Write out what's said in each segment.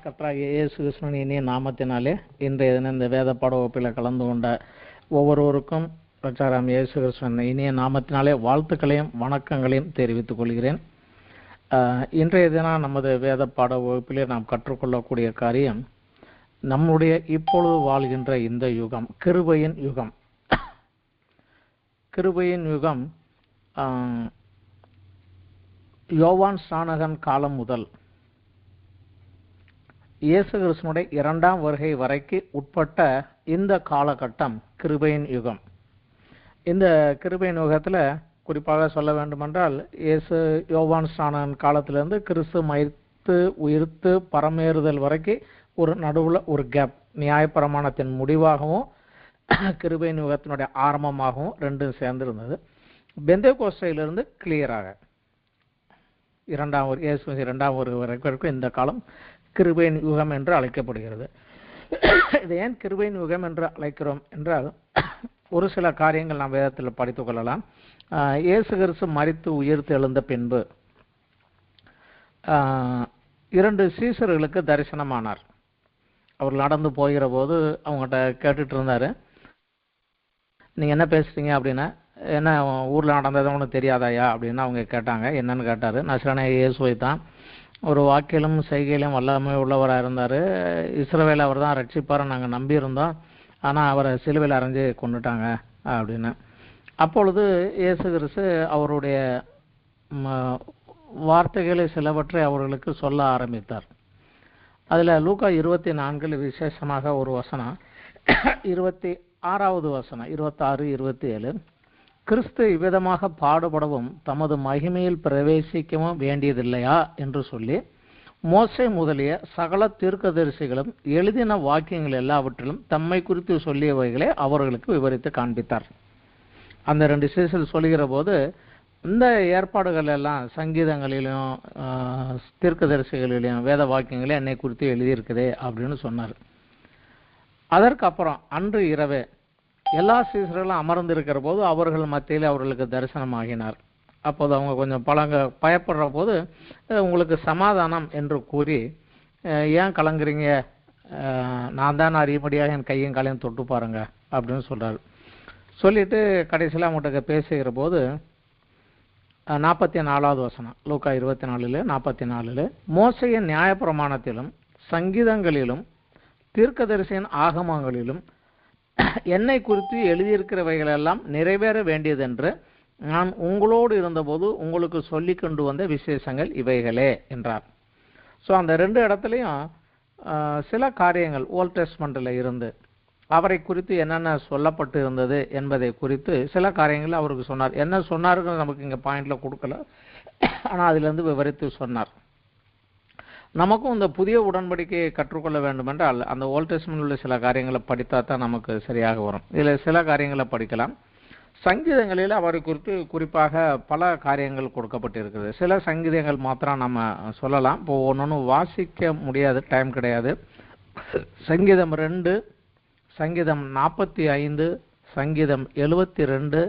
கர்த்தராகிய இயேசு கிறிஸ்துவின் இனிய நாமத்தினாலே இன்றைய தினம் இந்த வேத பாட வகுப்பில் கலந்து கொண்ட ஒவ்வொருவருக்கும் ரட்சகராம் இயேசு கிறிஸ்துவின் இனிய நாமத்தினாலே வாழ்த்துக்களையும் வணக்கங்களையும் தெரிவித்துக் கொள்கிறேன். இன்றைய தினம் நமது வேத பாட வகுப்பிலே நாம் கற்றுக்கொள்ளக்கூடிய காரியம், நம்முடைய இப்பொழுது வாழ்கின்ற இந்த யுகம் கிருபையின் யுகம். கிருபையின் யுகம் யோவான் ஸ்நானகன் காலம் முதல் இயேசு கிறிஸ்துவினுடைய இரண்டாம் வருகை வரைக்கு உட்பட்ட இந்த காலகட்டம் கிருபையின் யுகம். இந்த கிருபையின் யுகத்தில் குறிப்பாக சொல்ல வேண்டுமென்றால், யோவான் ஸ்நானகன் காலத்திலிருந்து கிறிஸ்து மரித்து உயிர்த்து பரமேறுதல் வரைக்கும் ஒரு நடுவில் ஒரு கேப், நியாயப்பிரமாணத்தின் முடிவாகவும் கிருபையின் யுகத்தினுடைய ஆரம்பமாகவும் ரெண்டும் சேர்ந்து இருந்தது. பெந்தேகோஸ்தையிலிருந்து கிளியராக இரண்டாம் வருகை வரைக்கும் இந்த காலம் கிருபையின் யுகம் என்று அழைக்கப்படுகிறது. இது ஏன் கிருபையின் யுகம் என்று அழைக்கிறோம் என்றால், ஒரு சில காரியங்கள் நாம் வேதத்தில் படித்துக் கொள்ளலாம். இயேசு கிறிஸ்து மரித்து உயிர்த்து எழுந்த பின்பு 2 சீசர்களுக்கு தரிசனமானார். அவர் நடந்து போகிற போது அவங்ககிட்ட கேட்டுட்டு இருந்தாரு, நீங்க என்ன பேசுறீங்க அப்படின்னா, என்ன ஊர்ல நடந்தது ஒன்றும் தெரியாதாயா அப்படின்னு அவங்க கேட்டாங்க. என்னன்னு கேட்டாரு. நசரேனாகிய இயேசுவை தான், ஒரு வாக்கிலும் செய்கையிலும் வல்லமை உள்ளவராக இருந்தார். இஸ்ரவேல் அவர் தான் ரட்சிப்பாரை நாங்கள் நம்பியிருந்தோம், ஆனால் அவரை சிலுவையில் அரைஞ்சு கொண்டுட்டாங்க அப்படின்னு. அப்பொழுது இயேசு கிறிஸ்து அவருடைய வார்த்தைகளை சிலவற்றை அவர்களுக்கு சொல்ல ஆரம்பித்தார். அதில் லூக்கா 24 விசேஷமாக ஒரு வசனம், 26வது வசனம், 26, 27, கிறிஸ்து இவ்விதமாக பாடுபடவும் தமது மகிமையில் பிரவேசிக்கவும் வேண்டியதில்லையா என்று சொல்லி, மோசே முதலிய சகல தீர்க்கதரிசிகளும் எழுதின வாக்கியங்கள் எல்லாவற்றிலும் தம்மை குறித்து சொல்லியவைகளை அவர்களுக்கு விவரித்து காண்பித்தார். அந்த 2 சீசர்கள் சொல்லுகிற போது, இந்த ஏற்பாடுகள் எல்லாம் சங்கீதங்களிலும் தீர்க்கதரிசிகளிலும் வேத வாக்கியங்களே என்னை குறித்து எழுதியிருக்குதே அப்படின்னு சொன்னார். அதற்கப்புறம் அன்று இரவே எல்லா சீசர்களும் அமர்ந்திருக்கிற போது அவர்கள் மத்தியில் அவர்களுக்கு தரிசனமாகினார். அப்போது அவங்க கொஞ்சம் பயப்படுற போது, உங்களுக்கு சமாதானம் என்று கூறி, ஏன் கலங்குறீங்க, நான் தான் அறியும்படியாக என் கையும் காலையும் தொட்டு பாருங்க அப்படின்னு சொல்றாரு. சொல்லிட்டு கடைசியில் அவங்ககிட்ட பேசுகிற போது 44வது வசனம், லூக்கா 24:44, மோசேயின் நியாயப்பிரமாணத்திலும் சங்கீதங்களிலும் தீர்க்கதரிசியின் ஆகமங்களிலும் என்னை குறித்து எழுதியிருக்கிறவைகள் எல்லாம் நிறைவேற வேண்டியதென்று நான் உங்களோடு இருந்தபோது உங்களுக்கு சொல்லி கொண்டு வந்த விசேஷங்கள் இவைகளே என்றார். ஸோ அந்த 2 இடத்துலையும் சில காரியங்கள் ஓல்ட் டெஸ்ட்மெண்ட்டில் இருந்து அவரை குறித்து என்னென்ன சொல்லப்பட்டு இருந்தது என்பதை குறித்து சில காரியங்கள் அவருக்கு சொன்னார். என்ன சொன்னாருன்னு நமக்கு இங்கே பாயிண்டில் கொடுக்கல, ஆனால் அதிலிருந்து விவரித்து சொன்னார். நமக்கும் இந்த புதிய உடன்படிக்கையை கற்றுக்கொள்ள வேண்டும் என்றால் அந்த ஓல்ட் டெஸ்ட்மென்ட்ல உள்ள சில காரியங்களை படித்தா தான் நமக்கு சரியாக வரும். இதில் சில காரியங்களை படிக்கலாம். சங்கீதங்களில் அவரை குறித்து குறிப்பாக பல காரியங்கள் கொடுக்கப்பட்டிருக்கிறது. சில சங்கீதங்கள் மாத்திரம் நம்ம சொல்லலாம். இப்போ ஒன்று வாசிக்க முடியாது, டைம் கிடையாது. சங்கீதம் 2, சங்கீதம் 45, சங்கீதம் 72,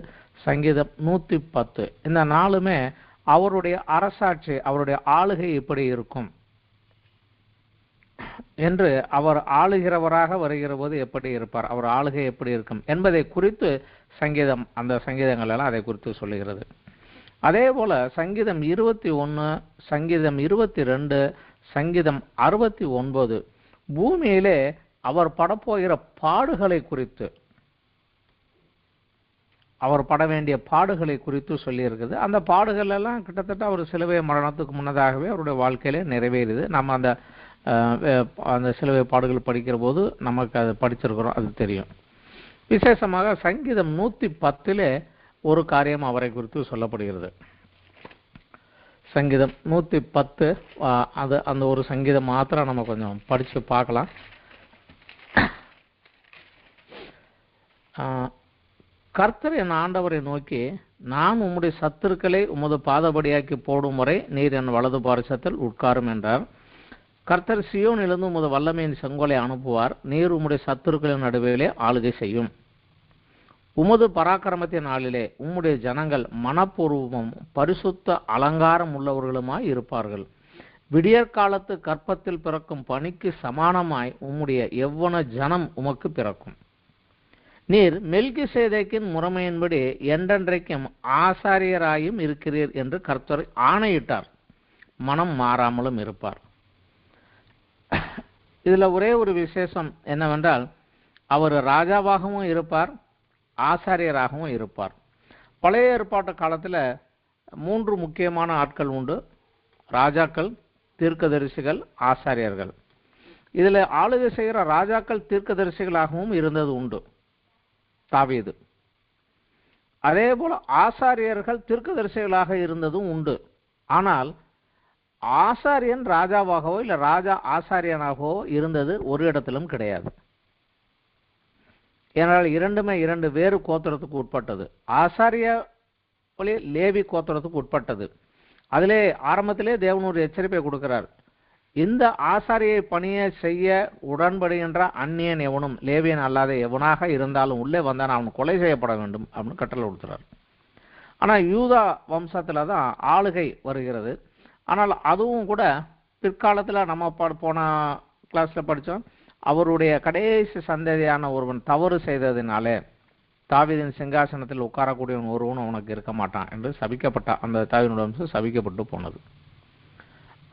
சங்கீதம் 110, இந்த 4மே அவருடைய அரசாட்சி, அவருடைய ஆளுகை எப்படி இருக்கும் என்று, அவர் ஆளுகிறவராக வருகிற போது எப்படி இருப்பார், அவர் ஆளுகை எப்படி இருக்கும் என்பதை குறித்து அந்த சங்கீதங்கள் எல்லாம் அதை குறித்து சொல்லுகிறது. அதே போல சங்கீதம் 21, சங்கீதம் 22, சங்கீதம் 69 பூமியிலே அவர் படப்போகிற பாடுகளை குறித்து, அவர் பட வேண்டிய பாடுகளை குறித்து சொல்லியிருக்குது. அந்த பாடுகள் எல்லாம் கிட்டத்தட்ட அவர் சிலுவை மரணத்துக்கு முன்னதாகவே அவருடைய வாழ்க்கையிலே நிறைவேறுது. நம்ம அந்த சிலுவை பாடுகள் படிக்கிற போது நமக்கு அதை படிச்சிருக்கிறோம், அது தெரியும். விசேஷமாக சங்கீதம் 110 ஒரு காரியம் அவரை குறித்து சொல்லப்படுகிறது. சங்கீதம் 110, அந்த ஒரு சங்கீதம் மாத்திரம் நம்ம கொஞ்சம் படித்து பார்க்கலாம். கர்த்தர் என் ஆண்டவரை நோக்கி, நான் உம்முடைய சத்துருக்களை உமது பாதபடியாக்கி போடும் வரை நீர் என் வலது பாரிசத்தில் உட்காரும் என்றார். கர்த்தர் சியோனிலிருந்து உமது வல்லமையின் செங்கோலை அனுப்புவார், நீர் உம்முடைய சத்துருக்களின் நடுவிலே ஆளுகை செய்யும். உமது பராக்கிரமத்தின் நாளிலே உம்முடைய ஜனங்கள் மனப்பூர்வமும் பரிசுத்த அலங்காரம் உள்ளவர்களுமாய் இருப்பார்கள். விடியற்காலத்து கற்பத்தில் பிறக்கும் பனிக்கு சமானமாய் உம்முடைய எவ்வன ஜனம் உமக்கு பிறக்கும். நீர் மெல்கிசேதேக்கின் முறைமையின்படி என்றென்றைக்கும் ஆசாரியராயும் இருக்கிறீர் என்று கர்த்தர் ஆணையிட்டார். மனம் மாறாமலும் இருப்பார். இதுல ஒரே ஒரு விசேஷம் என்னவென்றால், அவர் ராஜாவாகவும் இருப்பார், ஆசாரியராகவும் இருப்பார். பழைய ஏற்பாட்டு காலத்துல 3 முக்கியமான ஆட்கள் உண்டு: ராஜாக்கள், தீர்க்கதரிசிகள், ஆசாரியர்கள். இதுல ஆளுகை செய்கிற ராஜாக்கள் தீர்க்கதரிசிகளாகவும் இருந்தது உண்டு, தாவீது. அதே போல ஆசாரியர்கள் தீர்க்கதரிசிகளாக இருந்ததும் உண்டு. ஆனால் ஆசாரியன் ராஜாவாகவோ இல்ல ராஜா ஆசாரியனாகவோ இருந்தது ஒரு இடத்திலும் கிடையாது. ஏனால் இரண்டுமே 2 வேறு கோத்திரத்துக்கு உட்பட்டது. ஆசாரிய லேவி கோத்திரத்துக்கு உட்பட்டது. அதிலே ஆரம்பத்திலே தேவன் ஒரு எச்சரிப்பை கொடுக்கிறார்: இந்த ஆசாரியை பணியை செய்ய உடன்படுகின்ற அந்நியன் எவனும், லேவியன் அல்லாத எவனாக இருந்தாலும் உள்ளே வந்தான் அவன் கொலை செய்யப்பட வேண்டும் அப்படின்னு கட்டளை கொடுக்கிறார். ஆனால் யூதா வம்சத்துல தான் ஆளுகை வருகிறது. ஆனால் அதுவும் கூட பிற்காலத்தில் நம்ம போன கிளாஸ்ல படித்தோம், அவருடைய கடைசி சந்ததியான ஒருவன் தவறு செய்ததினாலே தாவீதின் சிங்காசனத்தில் உட்காரக்கூடியவன் ஒருவன் அவனுக்கு இருக்க மாட்டான் என்று சபிக்கப்பட்ட அந்த தாவீதின் வம்சம் சபிக்கப்பட்டு போனது.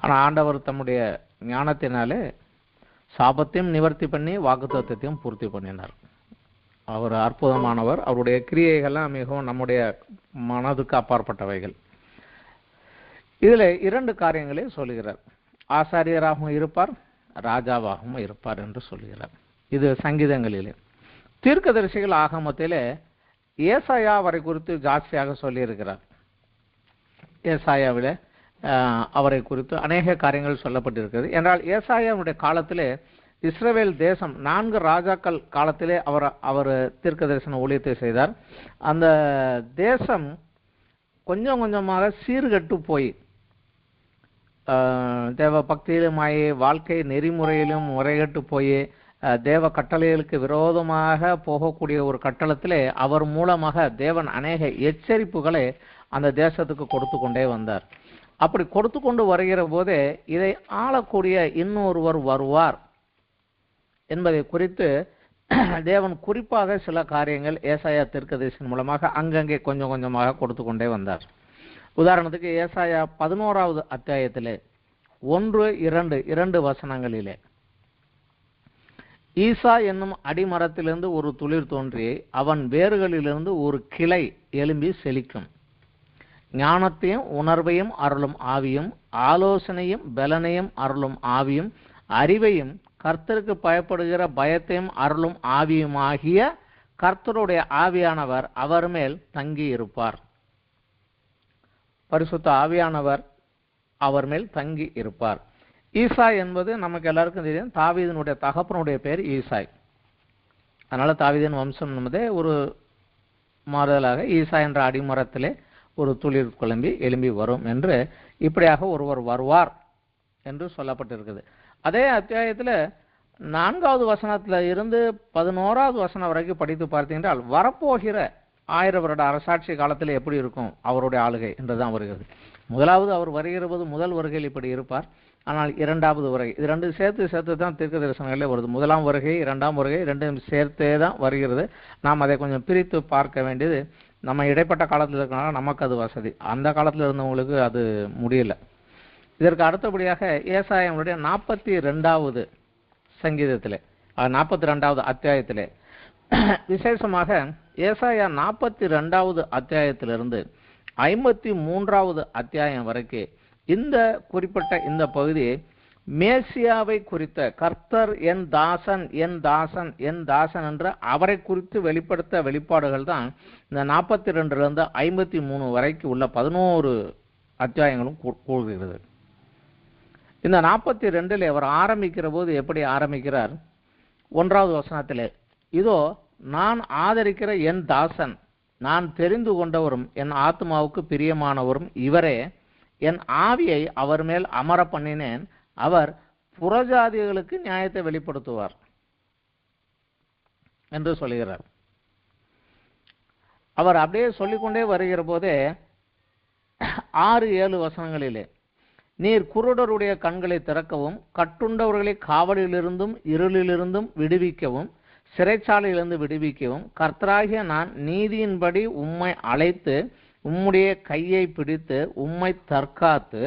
ஆனால் ஆண்டவர் தம்முடைய ஞானத்தினாலே சாபத்தையும் நிவர்த்தி பண்ணி வாக்குத்தத்தத்தையும் பூர்த்தி பண்ணினார். அவர் அற்புதமானவர். அவருடைய கிரியைகள்லாம் மிகவும் நம்முடைய மனதுக்கு அப்பாற்பட்டவைகள். இதில் 2 காரியங்களை சொல்லுகிறார்: ஆசாரியராகவும் இருப்பார், ராஜாவாகவும் இருப்பார் என்று சொல்லுகிறார். இது சங்கீதங்களிலே. தீர்க்கதரிசிகள் ஆகமத்திலே ஏசாயா அவரை குறித்து ஜாஸ்தியாக சொல்லியிருக்கிறார். ஏசாயாவிலே அவரை குறித்து அநேக காரியங்கள் சொல்லப்பட்டிருக்கிறது. என்றால் ஏசாயாவுடைய காலத்திலே இஸ்ரவேல் தேசம் 4 ராஜாக்கள் காலத்திலே அவர் தீர்க்க தரிசன ஊழியத்தை செய்தார். அந்த தேசம் கொஞ்சம் கொஞ்சமாக சீர்கெட்டு போய் தேவ பக்தியிலுமாயே வாழ்க்கை நெறிமுறையிலும் முறைகட்டு போய் தேவ கட்டளைகளுக்கு விரோதமாக போகக்கூடிய ஒரு கட்டளத்திலே அவர் மூலமாக தேவன் அநேக எச்சரிப்புகளை அந்த தேசத்துக்கு கொடுத்து கொண்டே வந்தார். அப்படி கொடுத்து கொண்டு வருகிற போதே இதை ஆளக்கூடிய இன்னொருவர் வருவார் என்பதை குறித்து தேவன் குறிப்பாக சில காரியங்கள் ஏசாயா தீர்க்கதரிசனம் மூலமாக அங்கங்கே கொஞ்சம் கொஞ்சமாக கொடுத்து கொண்டே வந்தார். உதாரணத்துக்கு ஏசாயா 11வது அத்தியாயத்திலே 1-2 வசனங்களிலே, ஈசா என்னும் அடிமரத்திலிருந்து ஒரு துளிர் தோன்றி அவன் வேர்களிலிருந்து ஒரு கிளை எழும்பி செழிக்கும். ஞானத்தையும் உணர்வையும் அருளும் ஆவியும், ஆலோசனையும் பலனையும் அருளும் ஆவியும், அறிவையும் கர்த்தருக்கு பயப்படுகிற பயத்தையும் அருளும் ஆவியுமாகிய கர்த்தருடைய ஆவியானவர் அவர் மேல் தங்கி இருப்பார். பரிசுத்த ஆவியானவர் அவர் மேல் தங்கி இருப்பார். ஈசா என்பது நமக்கு எல்லாருக்கும் தெரியும், தாவீதினுடைய தகப்பனுடைய பேர் ஈசாய். அதனால தாவீதின் வம்சம் என்பதே ஒரு மாறுதலாக ஈசா என்ற அடிமரத்திலே ஒரு துளிர் எழும்பி வரும் என்று இப்படியாக ஒருவர் வருவார் என்று சொல்லப்பட்டிருக்குது. அதே அத்தியாயத்தில் 4வது வசனத்துல இருந்து 11வது வசனம் வரைக்கும் படித்து பார்த்தீங்கன்றால் வரப்போகிற 1000 வருட அரசாட்சி காலத்தில் எப்படி இருக்கும் அவருடைய ஆளுகை என்றுதான் வருகிறது. முதலாவது அவர் வருகிற போது முதல் வருகையில் இப்படி இருப்பார். ஆனால் 2வது வருகை, இது 2 சேர்த்து தான் தீர்க்க தரிசனங்களே வருது. முதலாம் வருகை 2ஆம் வருகை 2 சேர்த்தே தான் வருகிறது. நாம் அதை கொஞ்சம் பிரித்து பார்க்க வேண்டியது நம்ம இடைப்பட்ட காலத்தில் இருக்கிறனால நமக்கு அது வசதி. அந்த காலத்தில் இருந்தவங்களுக்கு அது முடியல. இதற்கு அடுத்தபடியாக ஏசாயாவுடைய 42வது சங்கீதத்திலே 42வது அத்தியாயத்திலே விசேஷமாக ஏசாயா 42வது அத்தியாயத்திலிருந்து 53வது அத்தியாயம் வரைக்கும் இந்த குறிப்பிட்ட இந்த பகுதி மேசியாவை குறித்த கர்த்தர் என் தாசன் என் தாசன் என் தாசன் என்ற அவரை குறித்து வெளிப்படுத்த வெளிப்பாடுகள் தான் இந்த 42லிருந்து 53 வரைக்கும் உள்ள 11 அத்தியாயங்களும் கூறுகிறது. இந்த 42ல் அவர் ஆரம்பிக்கிற போது எப்படி ஆரம்பிக்கிறார்? 1வது வசனத்திலே, இதோ நான் ஆதரிக்கிற என் தாசன், நான் தெரிந்து கொண்டவரும் என் ஆத்மாவுக்கு பிரியமானவரும் இவரே, என் ஆவியை அவர் மேல் அமர பண்ணினேன், அவர் புறஜாதிகளுக்கு நியாயத்தை வெளிப்படுத்துவார் என்று சொல்லுகிறார். அவர் அப்படியே சொல்லிக்கொண்டே வருகிற போதே 6-7 வசனங்களிலே நீர் குருடருடைய கண்களை திறக்கவும் கட்டுண்டவர்களை காவலிலிருந்தும் இருளிலிருந்தும் விடுவிக்கவும் சிறைச்சாலையிலிருந்து விடுவிக்கவும் கர்த்தராகிய நான் நீதியின்படி உம்மை அழைத்து உம்முடைய கையை பிடித்து உம்மை தற்காத்து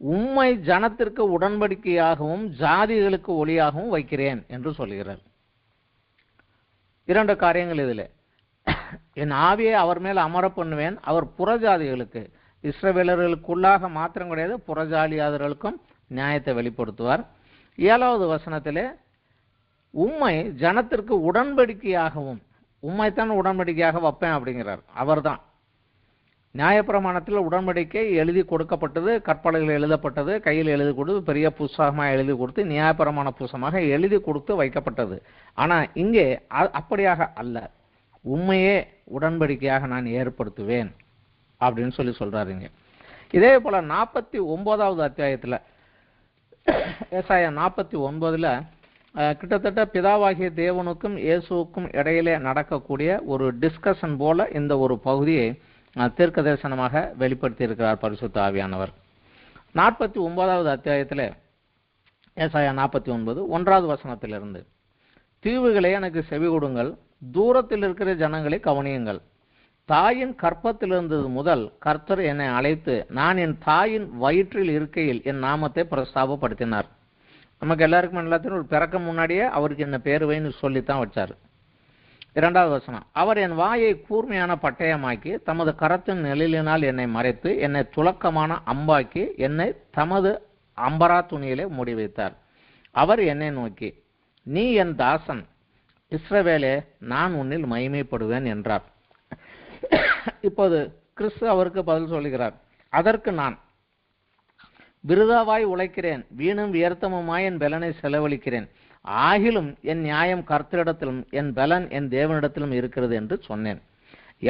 உம்மை ஜனத்திற்கு உடன்படிக்கையாகவும் ஜாதிகளுக்கு ஒளியாகவும் வைக்கிறேன் என்று சொல்கிறார். 2 காரியங்கள் இதில். என் ஆவியை அவர் மேல் அமர பண்ணுவேன், அவர் புறஜாதிகளுக்கு, இஸ்ரவேலர்களுக்குள்ளாக மாத்திரம் கிடையாது, புறஜாதியாதர்களுக்கும் நியாயத்தை வெளிப்படுத்துவார். 7வது வசனத்திலே உம்மை ஜனத்திற்கு உடன்படிக்கையாகவும், உம்மைத்தான் உடன்படிக்கையாக வைப்பேன் அப்படிங்கிறார். அவர்தான் நியாயப்பிரமாணத்தில் உடன்படிக்கை எழுதி கொடுக்கப்பட்டது, கற்பலகைகள் எழுதப்பட்டது, கையில் எழுதி கொடுத்து பெரிய புஸ்தகமாக எழுதி கொடுத்து நியாயப்பிரமாண புஸ்தகமாக எழுதி கொடுத்து வைக்கப்பட்டது. ஆனால் இங்கே அப்படியாக அல்ல, உண்மையே உடன்படிக்கையாக நான் ஏற்படுத்துவேன் அப்படின்னு சொல்றாருங்க. இதே போல 49வது அத்தியாயத்தில் ஏசாயா 49ல் கிட்டத்தட்ட பிதாவாகிய தேவனுக்கும் இயேசுவுக்கும் இடையிலே நடக்கக்கூடிய ஒரு டிஸ்கஷன் போல இந்த ஒரு பகுதியை தீர்க்க தரிசனமாக வெளிப்படுத்தி இருக்கிறார் பரிசுத்த ஆவியானவர். 49வது அத்தியாயத்தில் ஏசாயா 49 1வது வசனத்திலிருந்து தீவுகளே எனக்கு செவி கொடுங்கள், தூரத்தில் இருக்கிற ஜனங்களை கவனியுங்கள். தாயின் கற்பத்திலிருந்தது முதல் கர்த்தர் என்னை அழைத்து நான் என் தாயின் வயிற்றில் இருக்கையில் என் நாமத்தை பிரஸ்தாபப்படுத்தினார். நமக்கு எல்லாருக்கும் எல்லாத்தையும் ஒரு பிறக்க முன்னாடியே அவருக்கு என்ன பேர் வைன்னு சொல்லித்தான் வச்சார். 2வது வசனம் அவர் என் வாயை கூர்மையான பட்டயமாக்கி தமது கரத்தின் நிழலினால் என்னை மறைத்து என்னை துலக்கமான அம்பாக்கி என்னை தமது அம்பரா துணியிலே மூடி வைத்தார். அவர் என்னை நோக்கி நீ என் தாசன் இஸ்ரவேலே, நான் உன்னில் மகிமைப்படுவேன் என்றார். இப்போது கிறிஸ்து அவருக்கு பதில் சொல்லுகிறார். அதற்கு நான் விருதாவாய் உழைக்கிறேன், வீணும் வியர்த்தமுமாய் என் பலனை செலவழிக்கிறேன், ஆகிலும் என் நியாயம் கர்த்தரிடத்திலும் என் பலன் என் தேவனிடத்திலும் இருக்கிறது என்று சொன்னேன்.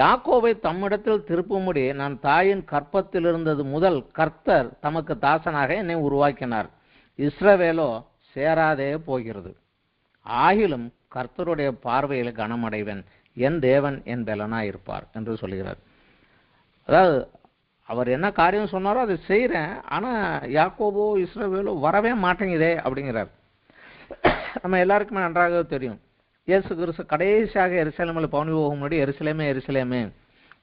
யாக்கோவை தம்மிடத்தில் திருப்பும்படி நான் தாயின் கற்பத்தில் இருந்தது முதல் கர்த்தர் தமக்கு தாசனாக என்னை உருவாக்கினார். இஸ்ரவேலோ சேராதே போகிறது, ஆகிலும் கர்த்தருடைய பார்வையில் கனமடைவேன், என் தேவன் என் பலனாய் இருப்பார் என்று சொல்கிறார். அதாவது அவர் என்ன காரியம் சொன்னாரோ அதை செய்கிறேன், ஆனால் யாக்கோபோ இஸ்ரவேலோ வரவே மாட்டேங்குதே அப்படிங்கிறார். நம்ம எல்லாருக்குமே நன்றாக தெரியும், இயேசு கிறிஸ்து கடைசியாக எருசலேமில் பவனி போகும் முன்னாடி எருசலேமே எருசலேமே,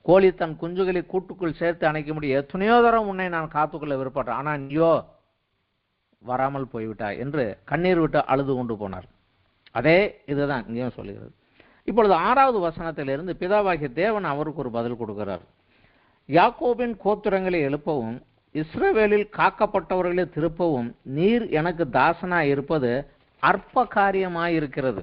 கோழி தன் குஞ்சுகளை கூட்டுக்குள் சேர்த்து அணைக்க முடியும், எத்தனையோ தரம் உன்னை நான் காத்துக்கொள்ள விருப்பப்பட்டேன், ஆனால் நீயோ வராமல் போய்விட்டாய் என்று கண்ணீர் விட்டு அழுது கொண்டு போனார். அதே இதுதான் இங்கேயும் சொல்லுகிறது. இப்பொழுது 6வது வசனத்திலிருந்து பிதாவாகிய தேவன் அவருக்கு ஒரு பதில் கொடுக்கிறார். யாக்கோபின் கோத்திரங்களை எழுப்பவும் இஸ்ரவேலில் காக்கப்பட்டவர்களை திருப்பவும் நீர் எனக்கு தாசனாய் இருப்பது அற்ப காரியமாயிருக்கிறது.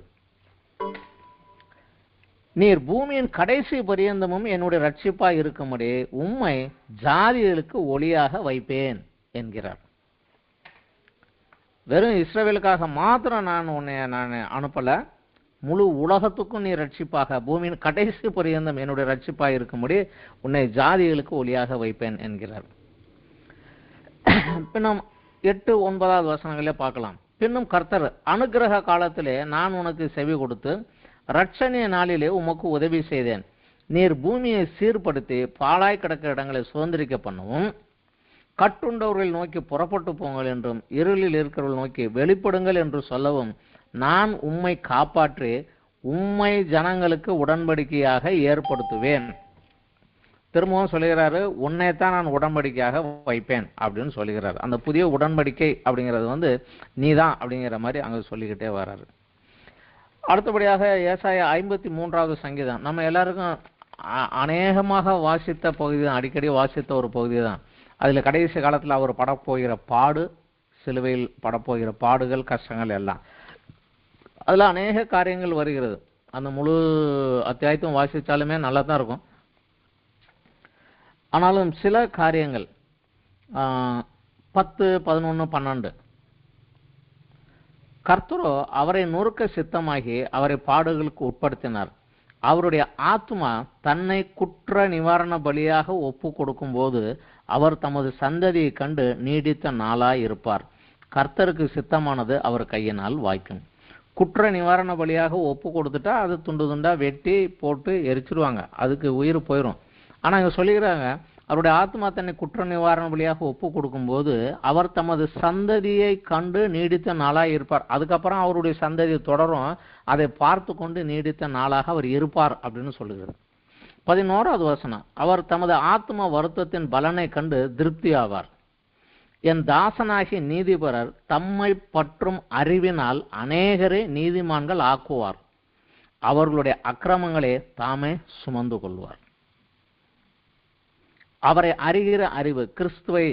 நீர் பூமியின் கடைசி பரியந்தமும் என்னுடைய ரட்சிப்பாய் இருக்கும்படி உம்மை ஜாதிகளுக்கு ஒளியாக வைப்பேன் என்கிறார். வெறும் இஸ்ரவேலுக்காக மாத்திரம் நான் அனுப்பல, முழு உலகத்துக்கும் நீ ரட்சிப்பாக, பூமியின் கடைசி பரியந்தம் என்னுடைய ரட்சிப்பாய் இருக்கும்படி உன்னை ஜாதிகளுக்கு ஒளியாக வைப்பேன் என்கிறார். பின்னும் 8, 9வது வசனங்களே பார்க்கலாம். பின்னும் கர்த்தர் அனுக்கிரக காலத்திலே நான் உனக்கு செவி கொடுத்து இரட்சணிய நாளிலே உமக்கு உதவி செய்தேன். நீர் பூமியை சீர்படுத்தி பாழாய் கிடக்கிற இடங்களை சுதந்திரிக்க பண்ணவும், கட்டுண்டவர்கள் நோக்கி புறப்பட்டு போங்கள் என்றும் இருளில் இருக்கிறவர்கள் நோக்கி வெளிப்படுங்கள் என்று சொல்லவும் நான் உம்மை காப்பாற்றி உம்மை ஜனங்களுக்கு உடன்படிக்கையாக ஏற்படுத்துவேன். திரும்பவும் சொல்லுகிறாரு, உன்னைத்தான் நான் உடன்படிக்கையாக வைப்பேன் அப்படின்னு சொல்லுகிறார். அந்த புதிய உடன்படிக்கை அப்படிங்கிறது நீதான் அப்படிங்கிற மாதிரி அங்கே சொல்லிக்கிட்டே வர்றாரு. அடுத்தபடியாக ஏசாயா 53வது சங்கீதம் நம்ம எல்லாருக்கும் அநேகமாக வாசித்த பகுதி தான், அடிக்கடி வாசித்த ஒரு பகுதி தான். அதில் கடைசி காலத்தில் அவர் படப்போகிற பாடு, சிலுவையில் படப்போகிற பாடுகள், கஷ்டங்கள் எல்லாம் அதில் அநேக காரியங்கள் வருகிறது. அந்த முழு அத்தியாயத்தையும் வாசித்தாலுமே நல்லா தான் இருக்கும். ஆனாலும் சில காரியங்கள் 10, 11, 12 கர்த்தரோ அவரை நொறுக்க சித்தமாகி அவரை பாடுகளுக்கு உட்படுத்தினார். அவருடைய ஆத்மா தன்னை குற்ற நிவாரண பலியாக ஒப்பு கொடுக்கும் போது அவர் தமது சந்ததியை கண்டு நீடித்த நாளாய் இருப்பார். கர்த்தருக்கு சித்தமானது அவர் கையினால் வாய்க்கும். குற்ற நிவாரண பலியாக ஒப்பு கொடுத்துட்டா அது துண்டு துண்டா வெட்டி போட்டு எரிச்சிருவாங்க, அதுக்கு உயிர் போயிடும். ஆனால் இங்கே சொல்லிக்கிறாங்க, அவருடைய ஆத்மா தன்னை குற்ற நிவாரண வழியாக ஒப்பு கொடுக்கும்போது அவர் தமது சந்ததியை கண்டு நீடித்த நாளாக இருப்பார். அதுக்கப்புறம் அவருடைய சந்ததி தொடரும், அதை பார்த்து கொண்டு நீடித்த நாளாக அவர் இருப்பார் அப்படின்னு சொல்லுகிறது. 11வது வசனம், அவர் தமது ஆத்ம வருத்தத்தின் பலனை கண்டு திருப்தி ஆவார். என் தாசனாகிய நீதிபரர் தம்மை பற்றும் அறிவினால் அநேகரை நீதிமான்கள் ஆக்குவார். அவர்களுடைய அக்கிரமங்களே தாமே சுமந்து கொள்வார். அவரை அறிகிற அறிவு, கிறிஸ்துவை